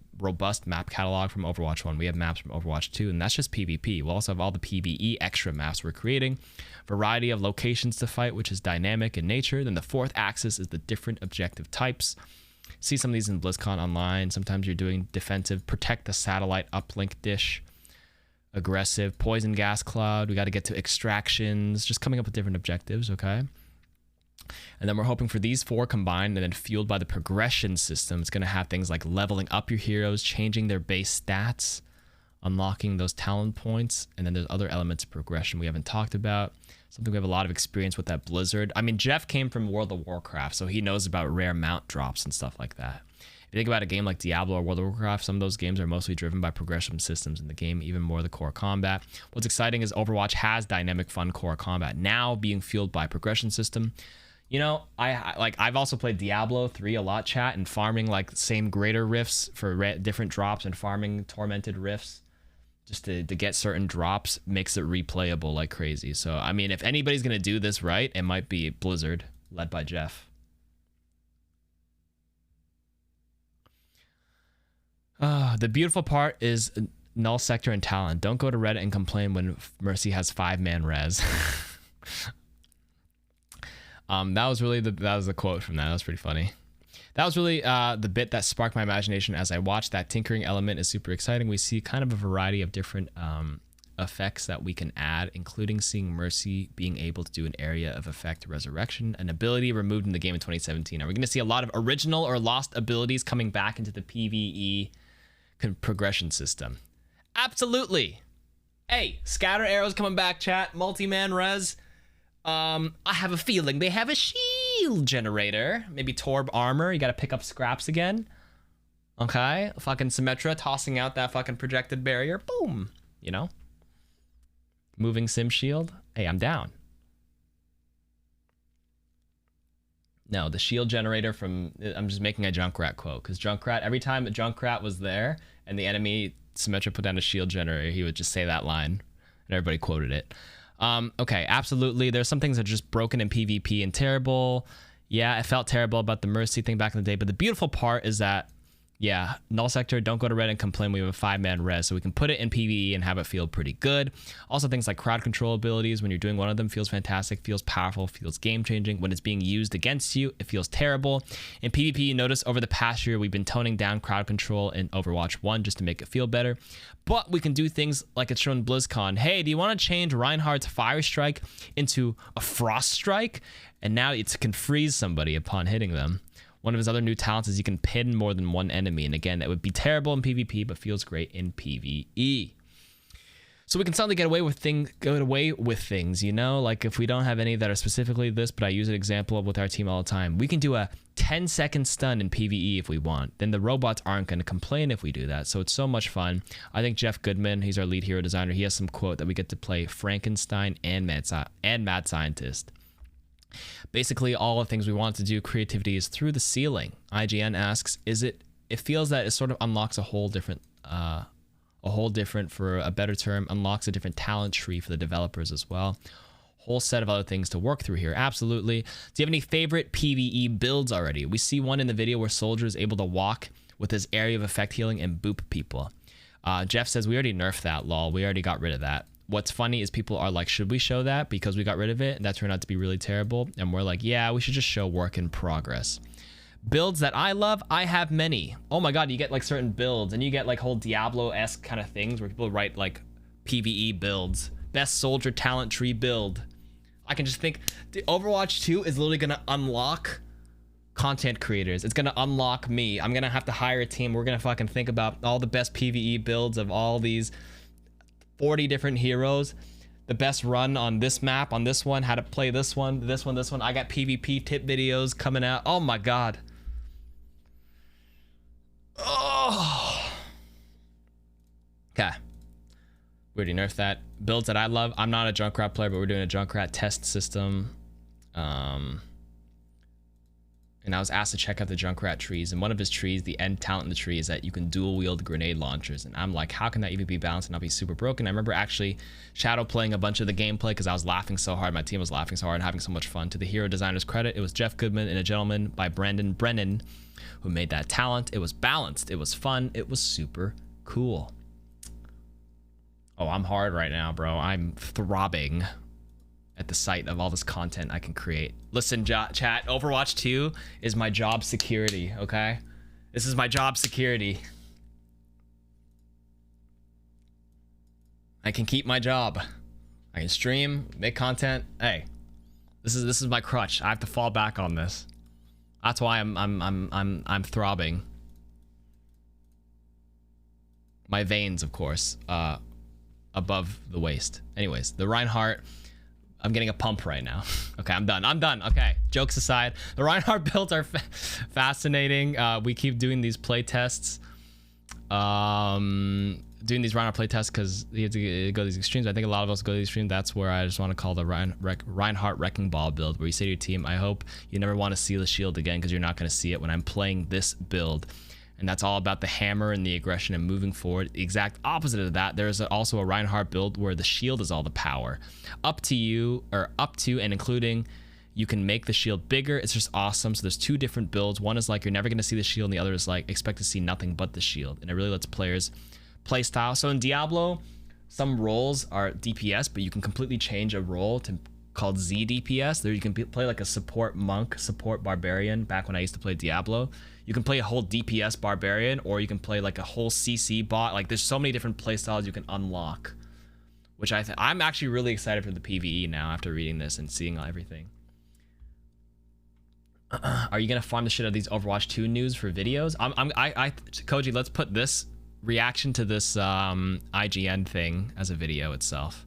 map catalog from Overwatch 1. We have maps from Overwatch 2, and that's just PvP. We'll also have all the PvE extra maps we're creating. Variety of locations to fight, which is dynamic in nature. Then the fourth axis is the different objective types. See some of these in BlizzCon Online. Sometimes you're doing defensive, protect the satellite uplink dish. Aggressive, poison gas cloud. We got to get to extractions, just coming up with different objectives, okay? And then we're hoping for these 4 combined and then fueled by the progression system. It's going to have things like leveling up your heroes, changing their base stats, unlocking those talent points, and then there's other elements of progression we haven't talked about. Something we have a lot of experience with at Blizzard. I mean, Jeff came from World of Warcraft, so he knows about rare mount drops and stuff like that. If you think about a game like Diablo or World of Warcraft, some of those games are mostly driven by progression systems in the game, even more the core combat. What's exciting is Overwatch has dynamic, fun core combat now being fueled by progression system. You know, I've also played Diablo 3 a lot, chat, and farming like same greater rifts for different drops and farming tormented rifts just to get certain drops makes it replayable like crazy. So, I mean, if anybody's going to do this right, it might be Blizzard, led by Jeff. The beautiful part is Null Sector and Talon. Don't go to Reddit and complain when Mercy has 5-man res. That was the quote from that. That was pretty funny. That was really the bit that sparked my imagination as I watched. That tinkering element is super exciting. We see kind of a variety of different effects that we can add, including seeing Mercy being able to do an area of effect resurrection, an ability removed in the game in 2017. Are we going to see a lot of original or lost abilities coming back into the PvE progression system? Absolutely. Hey, scatter arrows coming back, chat. Multi-man res. I have a feeling they have a shield generator. Maybe Torb armor. You got to pick up scraps again. Okay. Fucking Symmetra tossing out that fucking projected barrier. Boom. You know? Moving sim shield. Hey, I'm down. No, the shield generator from... I'm just making a Junkrat quote. Because Junkrat, every time a Junkrat was there and the enemy Symmetra put down a shield generator, he would just say that line. And everybody quoted it. Okay, absolutely. There's some things that are just broken in PvP and terrible. Yeah, I felt terrible about the Mercy thing back in the day. But the beautiful part is that Yeah, null sector, don't go to red and complain we have a 5-man res, so we can put it in PvE and have it feel pretty good. Also, things like crowd control abilities, when you're doing one of them, feels fantastic, feels powerful, feels game-changing. When it's being used against you, it feels terrible. In PvP, you notice over the past year, we've been toning down crowd control in Overwatch 1 just to make it feel better. But we can do things like it's shown BlizzCon. Hey, do you want to change Reinhardt's Fire Strike into a Frost Strike? And now it can freeze somebody upon hitting them. One of his other new talents is you can pin more than one enemy. And again, that would be terrible in PvP, but feels great in PvE. So we can suddenly get away with things, you know? Like if we don't have any that are specifically this, but I use an example with our team all the time. We can do a 10-second stun in PvE if we want. Then the robots aren't going to complain if we do that. So it's so much fun. I think Jeff Goodman, he's our lead hero designer. He has some quote that we get to play Frankenstein and Mad Scientist. Basically, all the things we want to do, creativity is through the ceiling. IGN asks, it feels that it sort of unlocks a whole different, for a better term, unlocks a different talent tree for the developers as well. Whole set of other things to work through here. Absolutely. Do you have any favorite PvE builds already? We see one in the video where Soldier is able to walk with his area of effect healing and boop people. Jeff says, we already nerfed that, lol. We already got rid of that. What's funny is people are like, should we show that because we got rid of it? And that turned out to be really terrible. And we're like, yeah, we should just show work in progress. Builds that I love, I have many. Oh my God, you get like certain builds and you get like whole Diablo-esque kind of things where people write like PvE builds. Best soldier talent tree build. I can just think, the Overwatch 2 is literally gonna unlock content creators. It's gonna unlock me. I'm gonna have to hire a team. We're gonna fucking think about all the best PvE builds of all these 40 different heroes, the best run on this map, on this one, how to play this one. I got PvP tip videos coming out. Oh my God. Oh. Okay. We already nerfed that. Builds that I love. I'm not a Junkrat player, but we're doing a Junkrat test system. And I was asked to check out the Junkrat trees, and one of his trees, the end talent in the tree, is that you can dual wield grenade launchers. And I'm like, how can that even be balanced and not be super broken? I remember actually shadow playing a bunch of the gameplay because I was laughing so hard, my team was laughing so hard and having so much fun. To the hero designer's credit, it was Jeff Goodman and a gentleman by Brandon Brennan who made that talent. It was balanced, it was fun, it was super cool. Oh, I'm hard right now, bro. I'm throbbing at the sight of all this content I can create. Listen, chat, Overwatch 2 is my job security, okay? This is my job security. I can keep my job. I can stream, make content. Hey, this is my crutch. I have to fall back on this. That's why I'm throbbing. My veins, of course, above the waist. Anyways, the Reinhardt, I'm getting a pump right now. Okay, I'm done. Okay, jokes aside, the Reinhardt builds are fascinating. We keep doing these play tests. Doing these Reinhardt play tests because you have to go to these extremes. I think a lot of us go to these extremes. That's where I just want to call the Reinhardt Wrecking Ball build, where you say to your team, I hope you never want to see the shield again because you're not going to see it when I'm playing this build. And that's all about the hammer and the aggression and moving forward. The exact opposite of that, there's also a Reinhardt build where the shield is all the power. Up to and including, you can make the shield bigger. It's just awesome. So there's two different builds. One is like you're never going to see the shield, and the other is like expect to see nothing but the shield. And it really lets players play style. So in Diablo, some roles are DPS, but you can completely change a role to called Z DPS. There you can play like a support monk, support barbarian. Back when I used to play Diablo, you can play a whole DPS barbarian, or you can play like a whole CC bot. Like there's so many different play styles you can unlock, which I'm actually really excited for the PvE now after reading this and seeing everything. Are you gonna farm the shit out of these Overwatch 2 news for videos? Koji, let's put this reaction to this IGN thing as a video itself,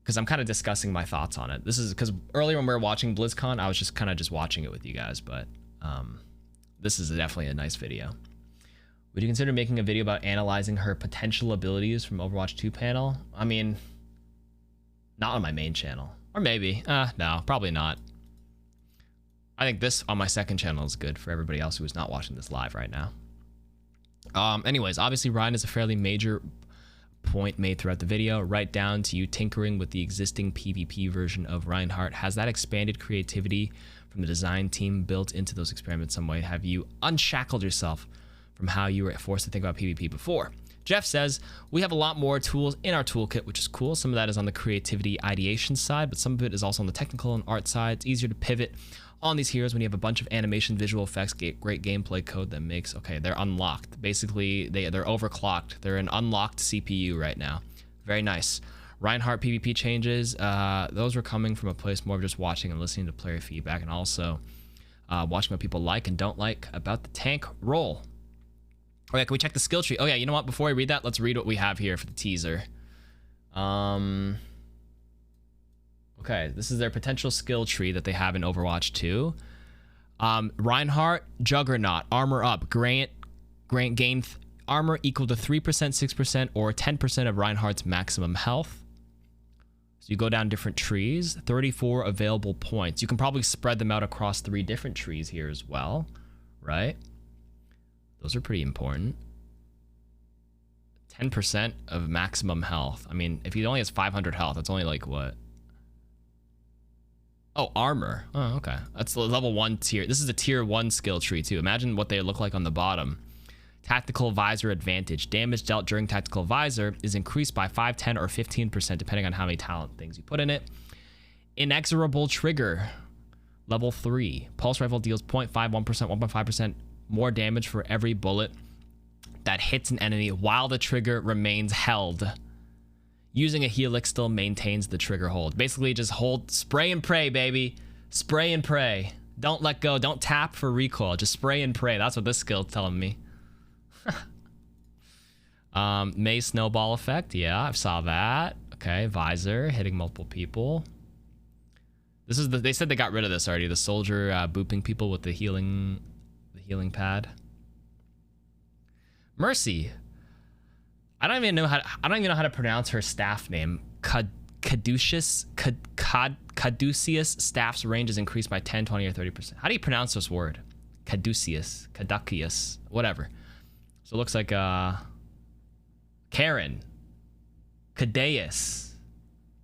because I'm kind of discussing my thoughts on it. This is because earlier when we were watching BlizzCon, I was just kind of watching it with you guys, but this is definitely a nice video. Would you consider making a video about analyzing her potential abilities from Overwatch 2 panel? I mean, not on my main channel, or maybe. No, probably not. I think this on my second channel is good for everybody else who is not watching this live right now. Anyways, obviously Ryan is a fairly major point made throughout the video, right down to you tinkering with the existing PvP version of Reinhardt. Has that expanded creativity from the design team built into those experiments some way? Have you unshackled yourself from how you were forced to think about PvP before? Jeff says, we have a lot more tools in our toolkit, which is cool. Some of that is on the creativity ideation side, but some of it is also on the technical and art side. It's easier to pivot on these heroes when you have a bunch of animation, visual effects, great gameplay code that makes, okay, they're unlocked. Basically, they're overclocked. They're an unlocked CPU right now. Very nice. Reinhardt Pvp Changes, those were coming from a place more of just watching and listening to player feedback, and also watching what people like and don't like about the tank role. Oh yeah, can we check the skill tree? Oh yeah, you know what? Before I read that, let's read what we have here for the teaser. Okay, this is their potential skill tree that they have in Overwatch 2. Reinhardt, Juggernaut, armor up, gain armor equal to 3%, 6%, or 10% of Reinhardt's maximum health. So you go down different trees, 34 available points. You can probably spread them out across 3 different trees here as well, right? Those are pretty important. 10% of maximum health. I mean, if he only has 500 health, that's only like what? Oh, armor. Oh, okay. That's the level 1 tier. This is a tier 1 skill tree too. Imagine what they look like on the bottom. Tactical Visor Advantage. Damage dealt during Tactical Visor is increased by 5, 10, or 15% depending on how many talent things you put in it. Inexorable Trigger. Level 3. Pulse Rifle deals 0.5, 1%, 1.5% more damage for every bullet that hits an enemy while the trigger remains held. Using a helix still maintains the trigger hold. Basically, just hold, spray and pray, baby. Spray and pray. Don't let go. Don't tap for recoil. Just spray and pray. That's what this skill's telling me. May Snowball Effect. Yeah, I saw that. Okay, Visor, hitting multiple people. This is they said they got rid of this already. The soldier booping people with the healing pad. Mercy. I don't even know how to pronounce her staff name. Caduceus staff's range is increased by 10, 20, or 30%. How do you pronounce this word? Caduceus, whatever. So it looks like Karen, Cadeus,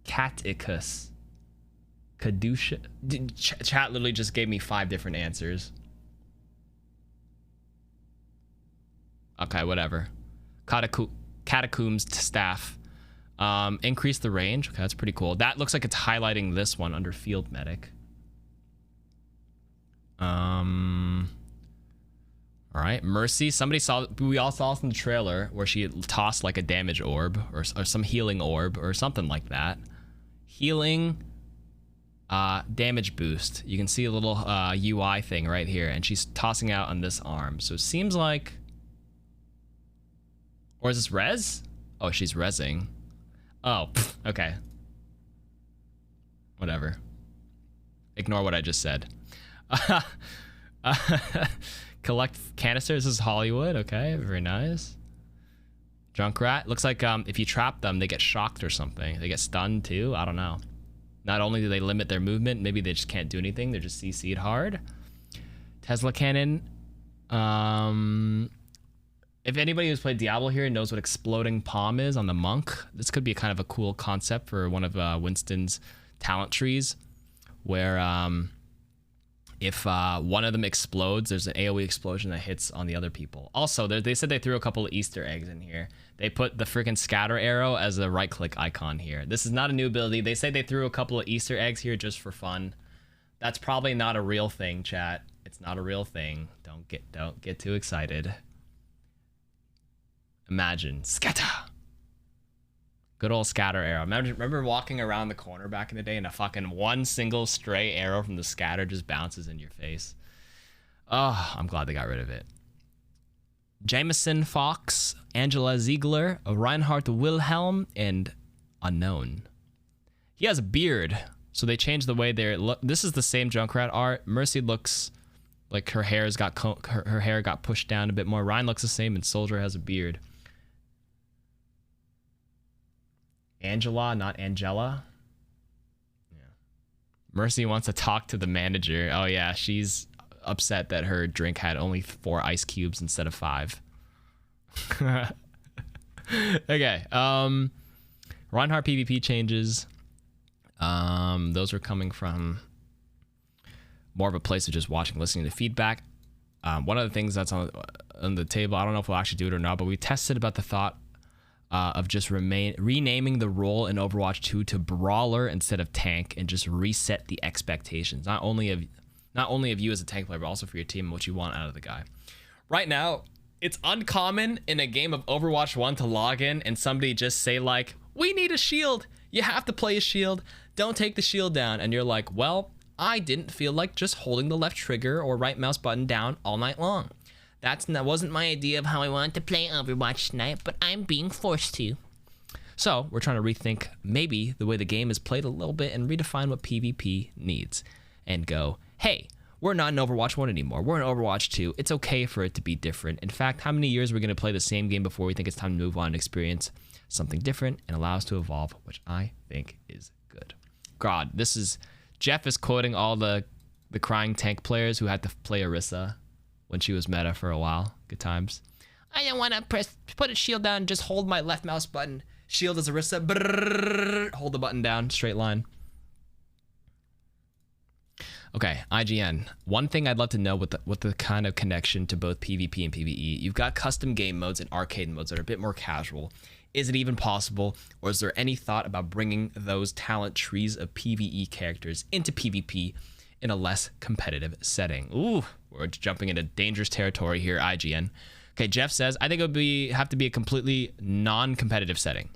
Caticus, Caduceus. Chat literally just gave me 5 different answers. Okay, whatever. Catacombs staff. Increase the range. Okay, that's pretty cool. That looks like it's highlighting this one under field medic. All right, Mercy. We all saw this in the trailer where she tossed like a damage orb or some healing orb or something like that. Healing, damage boost. You can see a little UI thing right here, and she's tossing out on this arm. So it seems like, or is this res? Oh, she's resing. Oh, okay. Whatever. Ignore what I just said. Collect canisters. This is Hollywood. Okay, very nice. Junkrat. Looks like if you trap them, they get shocked or something. They get stunned too. I don't know. Not only do they limit their movement, maybe they just can't do anything. They're just CC'd hard. Tesla cannon. If anybody who's played Diablo here knows what exploding palm is on the monk, this could be kind of a cool concept for one of Winston's talent trees, where if one of them explodes, there's an AoE explosion that hits on the other people. Also, they said they threw a couple of Easter eggs in here. They put the freaking scatter arrow as a right-click icon here. This is not a new ability. They say they threw a couple of Easter eggs here just for fun. That's probably not a real thing, chat. It's not a real thing. Don't get too excited. Imagine scatter. Good old scatter arrow. Remember walking around the corner back in the day and a fucking one single stray arrow from the scatter just bounces in your face. Oh, I'm glad they got rid of it. Jameson Fox, Angela Ziegler, Reinhardt Wilhelm, and Unknown. He has a beard, so they changed the way they're look. This is the same Junkrat art. Mercy looks like her hair got pushed down a bit more. Ryan looks the same, and Soldier has a beard. Angela, not Angela. Yeah. Mercy wants to talk to the manager. Oh yeah, she's upset that her drink had only 4 ice cubes instead of 5. Okay. Reinhardt Pvp Changes. Those are coming from more of a place of just watching, listening to feedback. One of the things that's on the table, I don't know if we'll actually do it or not, but we tested about the thought of just renaming the role in Overwatch 2 to Brawler instead of Tank, and just reset the expectations, not only of you as a tank player, but also for your team and what you want out of the guy. Right now, it's uncommon in a game of Overwatch 1 to log in and somebody just say like, we need a shield. You have to play a shield. Don't take the shield down. And you're like, well, I didn't feel like just holding the left trigger or right mouse button down all night long. That wasn't my idea of how I wanted to play Overwatch tonight, but I'm being forced to. So we're trying to rethink maybe the way the game is played a little bit and redefine what PvP needs and go, hey, we're not in Overwatch 1 anymore. We're in Overwatch 2. It's okay for it to be different. In fact, how many years are we going to play the same game before we think it's time to move on and experience something different and allow us to evolve, which I think is good. God, Jeff is quoting all the crying tank players who had to play Orisa when she was meta for a while. Good times. I don't want to put a shield down, just hold my left mouse button. Shield is Orisa. Brrr, hold the button down, straight line. Okay, IGN. One thing I'd love to know what the kind of connection to both PvP and PvE. You've got custom game modes and arcade modes that are a bit more casual. Is it even possible, or is there any thought about bringing those talent trees of PvE characters into PvP in a less competitive setting? Ooh, we're jumping into dangerous territory here, IGN. Okay, Jeff says, I think it would have to be a completely non-competitive setting.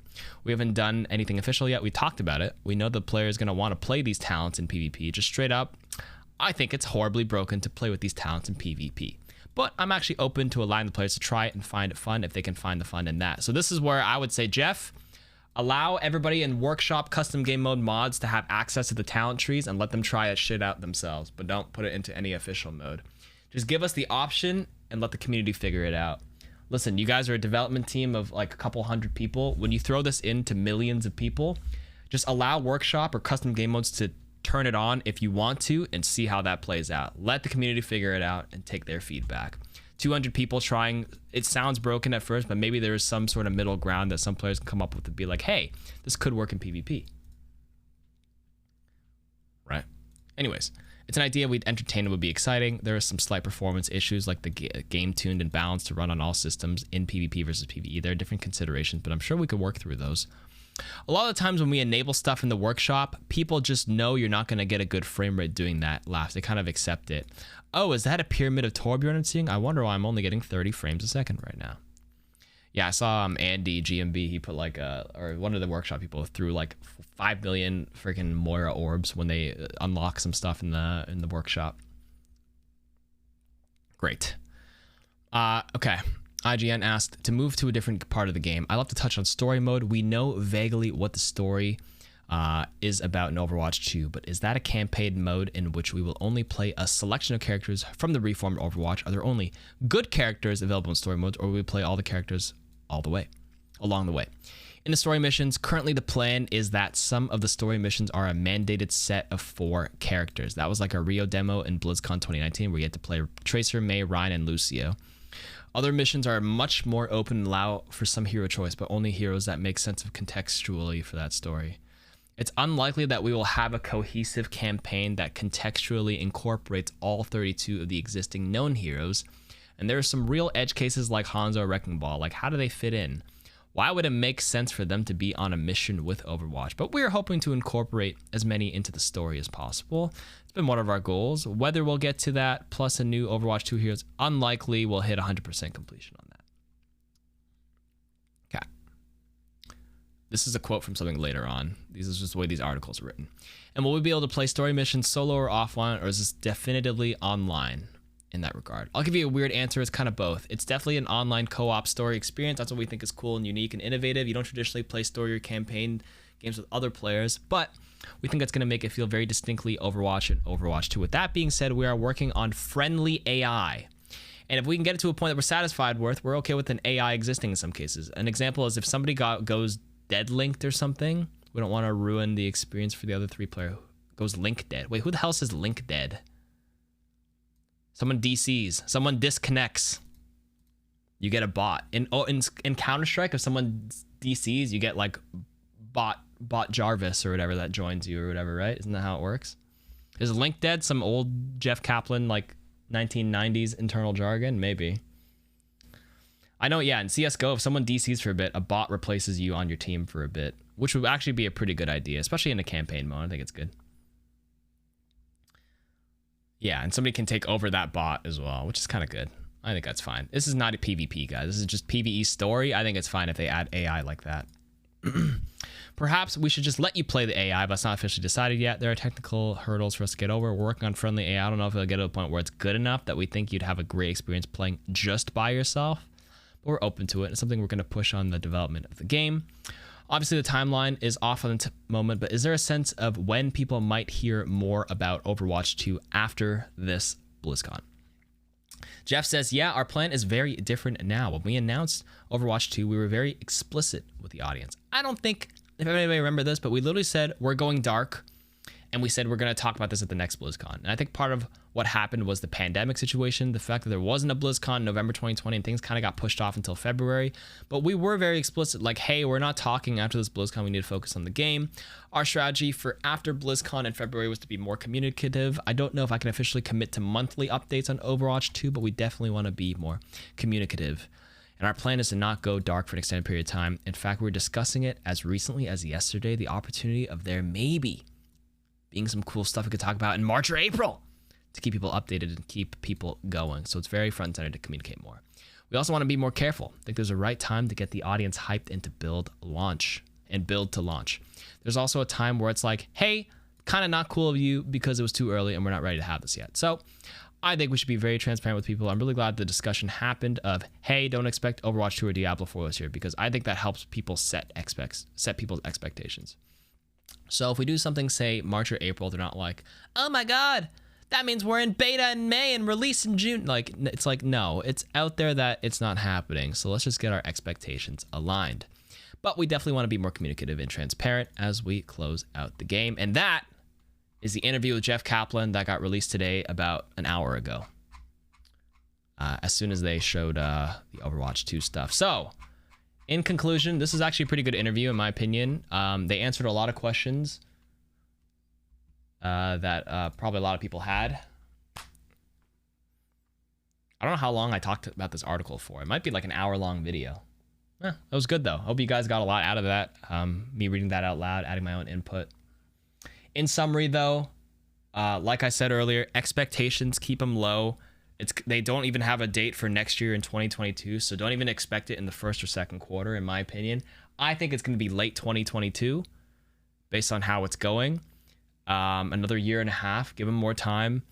We haven't done anything official yet. We talked about it. We know the player is going to want to play these talents in PvP. Just straight up, I think it's horribly broken to play with these talents in PvP. But I'm actually open to allowing the players to try it and find it fun if they can find the fun in that. So this is where I would say, Jeff, allow everybody in workshop custom game mode mods to have access to the talent trees and let them try that shit out themselves, but don't put it into any official mode. Just give us the option and let the community figure it out. Listen, you guys are a development team of like a couple hundred people. When you throw this into millions of people, just allow workshop or custom game modes to turn it on if you want to and see how that plays out. Let the community figure it out and take their feedback. 200 people trying, it sounds broken at first, but maybe there is some sort of middle ground that some players can come up with to be like, hey, this could work in PvP. Right? Anyways, it's an idea we'd entertain and would be exciting. There are some slight performance issues like the game tuned and balanced to run on all systems in PvP versus PvE. There are different considerations, but I'm sure we could work through those. A lot of the times when we enable stuff in the workshop, people just know you're not going to get a good frame rate doing that. They kind of accept it. Oh, is that a pyramid of Torbjorn I'm seeing? I wonder why I'm only getting 30 frames a second right now. Yeah, I saw Andy GMB. He put or one of the workshop people threw like 5 million freaking Moira orbs when they unlock some stuff in the workshop. Great. Okay. IGN asked to move to a different part of the game. I love to touch on story mode. We know vaguely what the story is about in Overwatch 2, but is that a campaign mode in which we will only play a selection of characters from the reformed Overwatch? Are there only good characters available in story modes, or will we play all the characters along the way? In the story missions, currently the plan is that some of the story missions are a mandated set of 4 characters. That was like a Rio demo in BlizzCon 2019 where you had to play Tracer, Mei, Ryan, and Lucio. Other missions are much more open and allow for some hero choice, but only heroes that make sense of contextually for that story. It's unlikely that we will have a cohesive campaign that contextually incorporates all 32 of the existing known heroes, and there are some real edge cases like Hanzo or Wrecking Ball. Like, how do they fit in? Why would it make sense for them to be on a mission with Overwatch? But we're hoping to incorporate as many into the story as possible. It's been one of our goals. Whether we'll get to that, plus a new Overwatch 2 heroes, unlikely we'll hit 100% completion on that. Okay. This is a quote from something later on. This is just the way these articles are written. And will we be able to play story missions solo or offline, or is this definitively online? In that regard, I'll give you a weird answer. It's kind of both. It's definitely an online co-op story experience. That's what we think is cool and unique and innovative. You don't traditionally play story or campaign games with other players, but we think that's going to make it feel very distinctly Overwatch and Overwatch 2. With that being said, we are working on friendly AI. And if we can get it to a point that we're satisfied with, we're okay with an AI existing in some cases. An example is if somebody goes dead linked or something, we don't want to ruin the experience for the other 3 player. Goes link dead. Wait, who the hell says link dead? Someone DCs, someone disconnects, you get a bot. In Counter-Strike, if someone DCs, you get like bot Jarvis or whatever that joins you or whatever, right? Isn't that how it works? Is Link dead? Some old Jeff Kaplan, like 1990s internal jargon? Maybe. I know, yeah, in CSGO, if someone DCs for a bit, a bot replaces you on your team for a bit, which would actually be a pretty good idea, especially in a campaign mode. I think it's good. Yeah, and somebody can take over that bot as well, which is kind of good. I think that's fine. This is not a PvP, guys. This is just PvE story. I think it's fine if they add AI like that. Perhaps we should just let you play the AI, but it's not officially decided yet. There are technical hurdles for us to get over. We're working on friendly AI. I don't know if it'll get to a point where it's good enough that we think you'd have a great experience playing just by yourself. But we're open to it. It's something we're going to push on the development of the game. Obviously, the timeline is off on the moment, but is there a sense of when people might hear more about Overwatch 2 after this BlizzCon? Jeff says, yeah, our plan is very different now. When we announced Overwatch 2, we were very explicit with the audience. I don't think if anybody remember this, but we literally said we're going dark, and we said we're going to talk about this at the next BlizzCon. And I think part of what happened was the pandemic situation, the fact that there wasn't a BlizzCon in November 2020, and things kind of got pushed off until February. But we were very explicit, like, hey, we're not talking after this BlizzCon. We need to focus on the game. Our strategy for after BlizzCon in February was to be more communicative. I don't know if I can officially commit to monthly updates on Overwatch 2, but we definitely want to be more communicative. And our plan is to not go dark for an extended period of time. In fact, we were discussing it as recently as yesterday, the opportunity of there maybe being some cool stuff we could talk about in March or April to keep people updated and keep people going. So it's very front and center to communicate more. We also want to be more careful. I think there's a right time to get the audience hyped into build to launch. There's also a time where it's like, hey, kind of not cool of you because it was too early and we're not ready to have this yet. So I think we should be very transparent with people. I'm really glad the discussion happened of, hey, don't expect Overwatch 2 or Diablo 4 this year, because I think that helps people set people's expectations. So if we do something, say March or April, they're not like, oh my God, that means we're in beta in May and release in June. Like, it's like, no, it's out there that it's not happening. So let's just get our expectations aligned. But we definitely want to be more communicative and transparent as we close out the game. And that is the interview with Jeff Kaplan that got released today about an hour ago. As soon as they showed the Overwatch 2 stuff. So in conclusion, this is actually a pretty good interview, in my opinion. They answered a lot of questions that probably a lot of people had. I don't know how long I talked about this article for. It might be like an hour-long video. That was good, though. Hope you guys got a lot out of that. Me reading that out loud, adding my own input. In summary, though, like I said earlier, expectations, keep them low. They don't even have a date for next year in 2022, so don't even expect it in the first or second quarter, in my opinion. I think it's going to be late 2022, based on how it's going. Another year and a half, give them more time.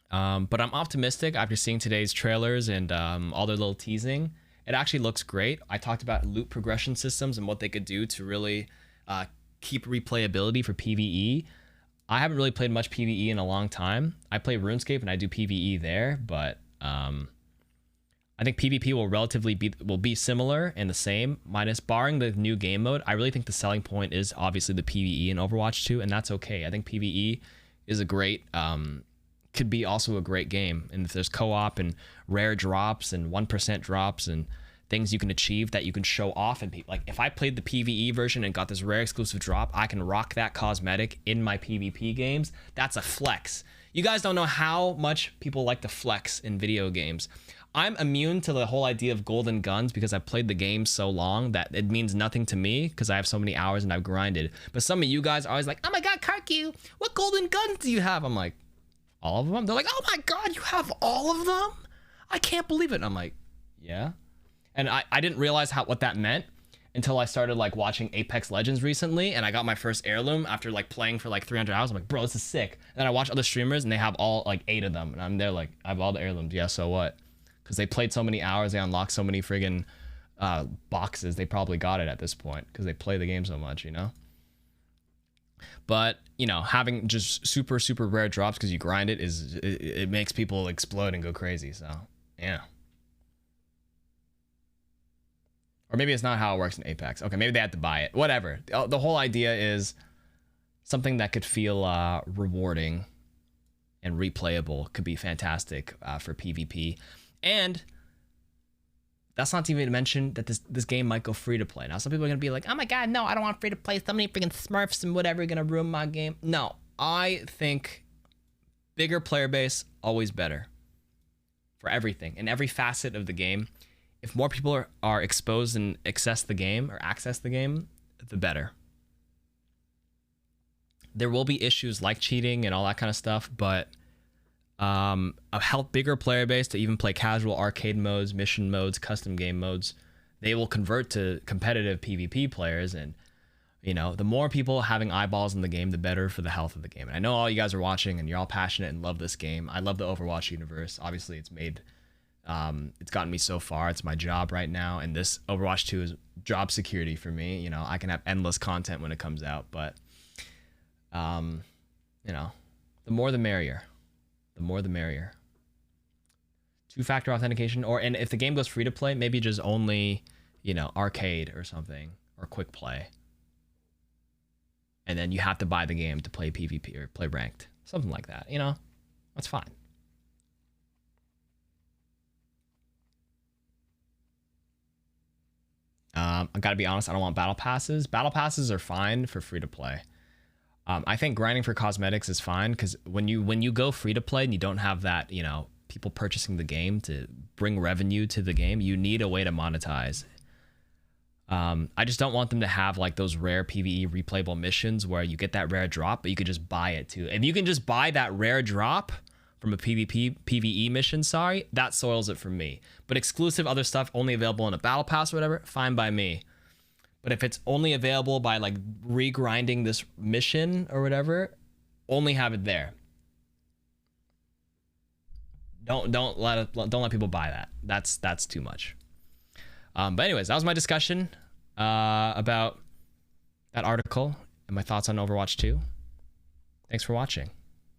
But I'm optimistic after seeing today's trailers and all their little teasing. It actually looks great. I talked about loot progression systems and what they could do to really keep replayability for PvE. I haven't really played much PvE in a long time. I play RuneScape and I do PvE there, but I think PvP will be similar and the same, minus barring the new game mode. I really think the selling point is obviously the PvE in Overwatch 2, and that's okay. I think PvE is a great, could be also a great game. And if there's co-op and rare drops and 1% drops and things you can achieve that you can show off, and like if I played the PvE version and got this rare exclusive drop, I can rock that cosmetic in my PvP games. That's a flex. You guys don't know how much people like to flex in video games. I'm immune to the whole idea of golden guns because I've played the game so long that it means nothing to me because I have so many hours and I've grinded. But some of you guys are always like, oh my God, KarQ, what golden guns do you have? I'm like, all of them? They're like, oh my God, you have all of them? I can't believe it. And I'm like, yeah. And I didn't realize what that meant until I started like watching Apex Legends recently, and I got my first heirloom after like playing for like 300 hours. I'm like, bro, this is sick. And then I watch other streamers and they have all like 8 of them, and I'm there like, I have all the heirlooms. Yeah, so what? Because they played so many hours, they unlocked so many friggin' boxes. They probably got it at this point because they play the game so much, you know. But you know, having just super rare drops because you grind it it makes people explode and go crazy. So yeah. Or maybe it's not how it works in Apex. Okay, maybe they had to buy it. Whatever. The whole idea is something that could feel rewarding and replayable could be fantastic for PvP. And that's not to even mention that this game might go free to play. Now, some people are going to be like, oh my God, no, I don't want free to play. So many freaking Smurfs and whatever are going to ruin my game. No, I think bigger player base, always better for everything in every facet of the game. If more people are exposed and access the game, the better. There will be issues like cheating and all that kind of stuff, but a bigger player base to even play casual arcade modes, mission modes, custom game modes, they will convert to competitive PvP players. And you know, the more people having eyeballs in the game, the better for the health of the game. And I know all you guys are watching and you're all passionate and love this game. I love the Overwatch universe. Obviously, it's gotten me so far. It's my job right now, and this Overwatch 2 is job security for me. You know, I can have endless content when it comes out, but you know, the more the merrier. The more the merrier. Two-factor authentication, and if the game goes free to play, maybe just only, you know, arcade or something, or quick play. And then you have to buy the game to play PvP or play ranked. Something like that, you know? That's fine. I gotta be honest, I don't want battle passes. Battle passes are fine for free to play. I think grinding for cosmetics is fine, because when you go free to play and you don't have that, you know, people purchasing the game to bring revenue to the game, you need a way to monetize. I just don't want them to have like those rare PvE replayable missions where you get that rare drop, but you could just buy it too. If you can just buy that rare drop from a PvE mission, sorry, that soils it for me. But exclusive other stuff only available in a battle pass or whatever, fine by me. But if it's only available by like regrinding this mission or whatever, only have it there. Don't let people buy that. That's too much. But anyways, that was my discussion about that article and my thoughts on Overwatch 2. Thanks for watching.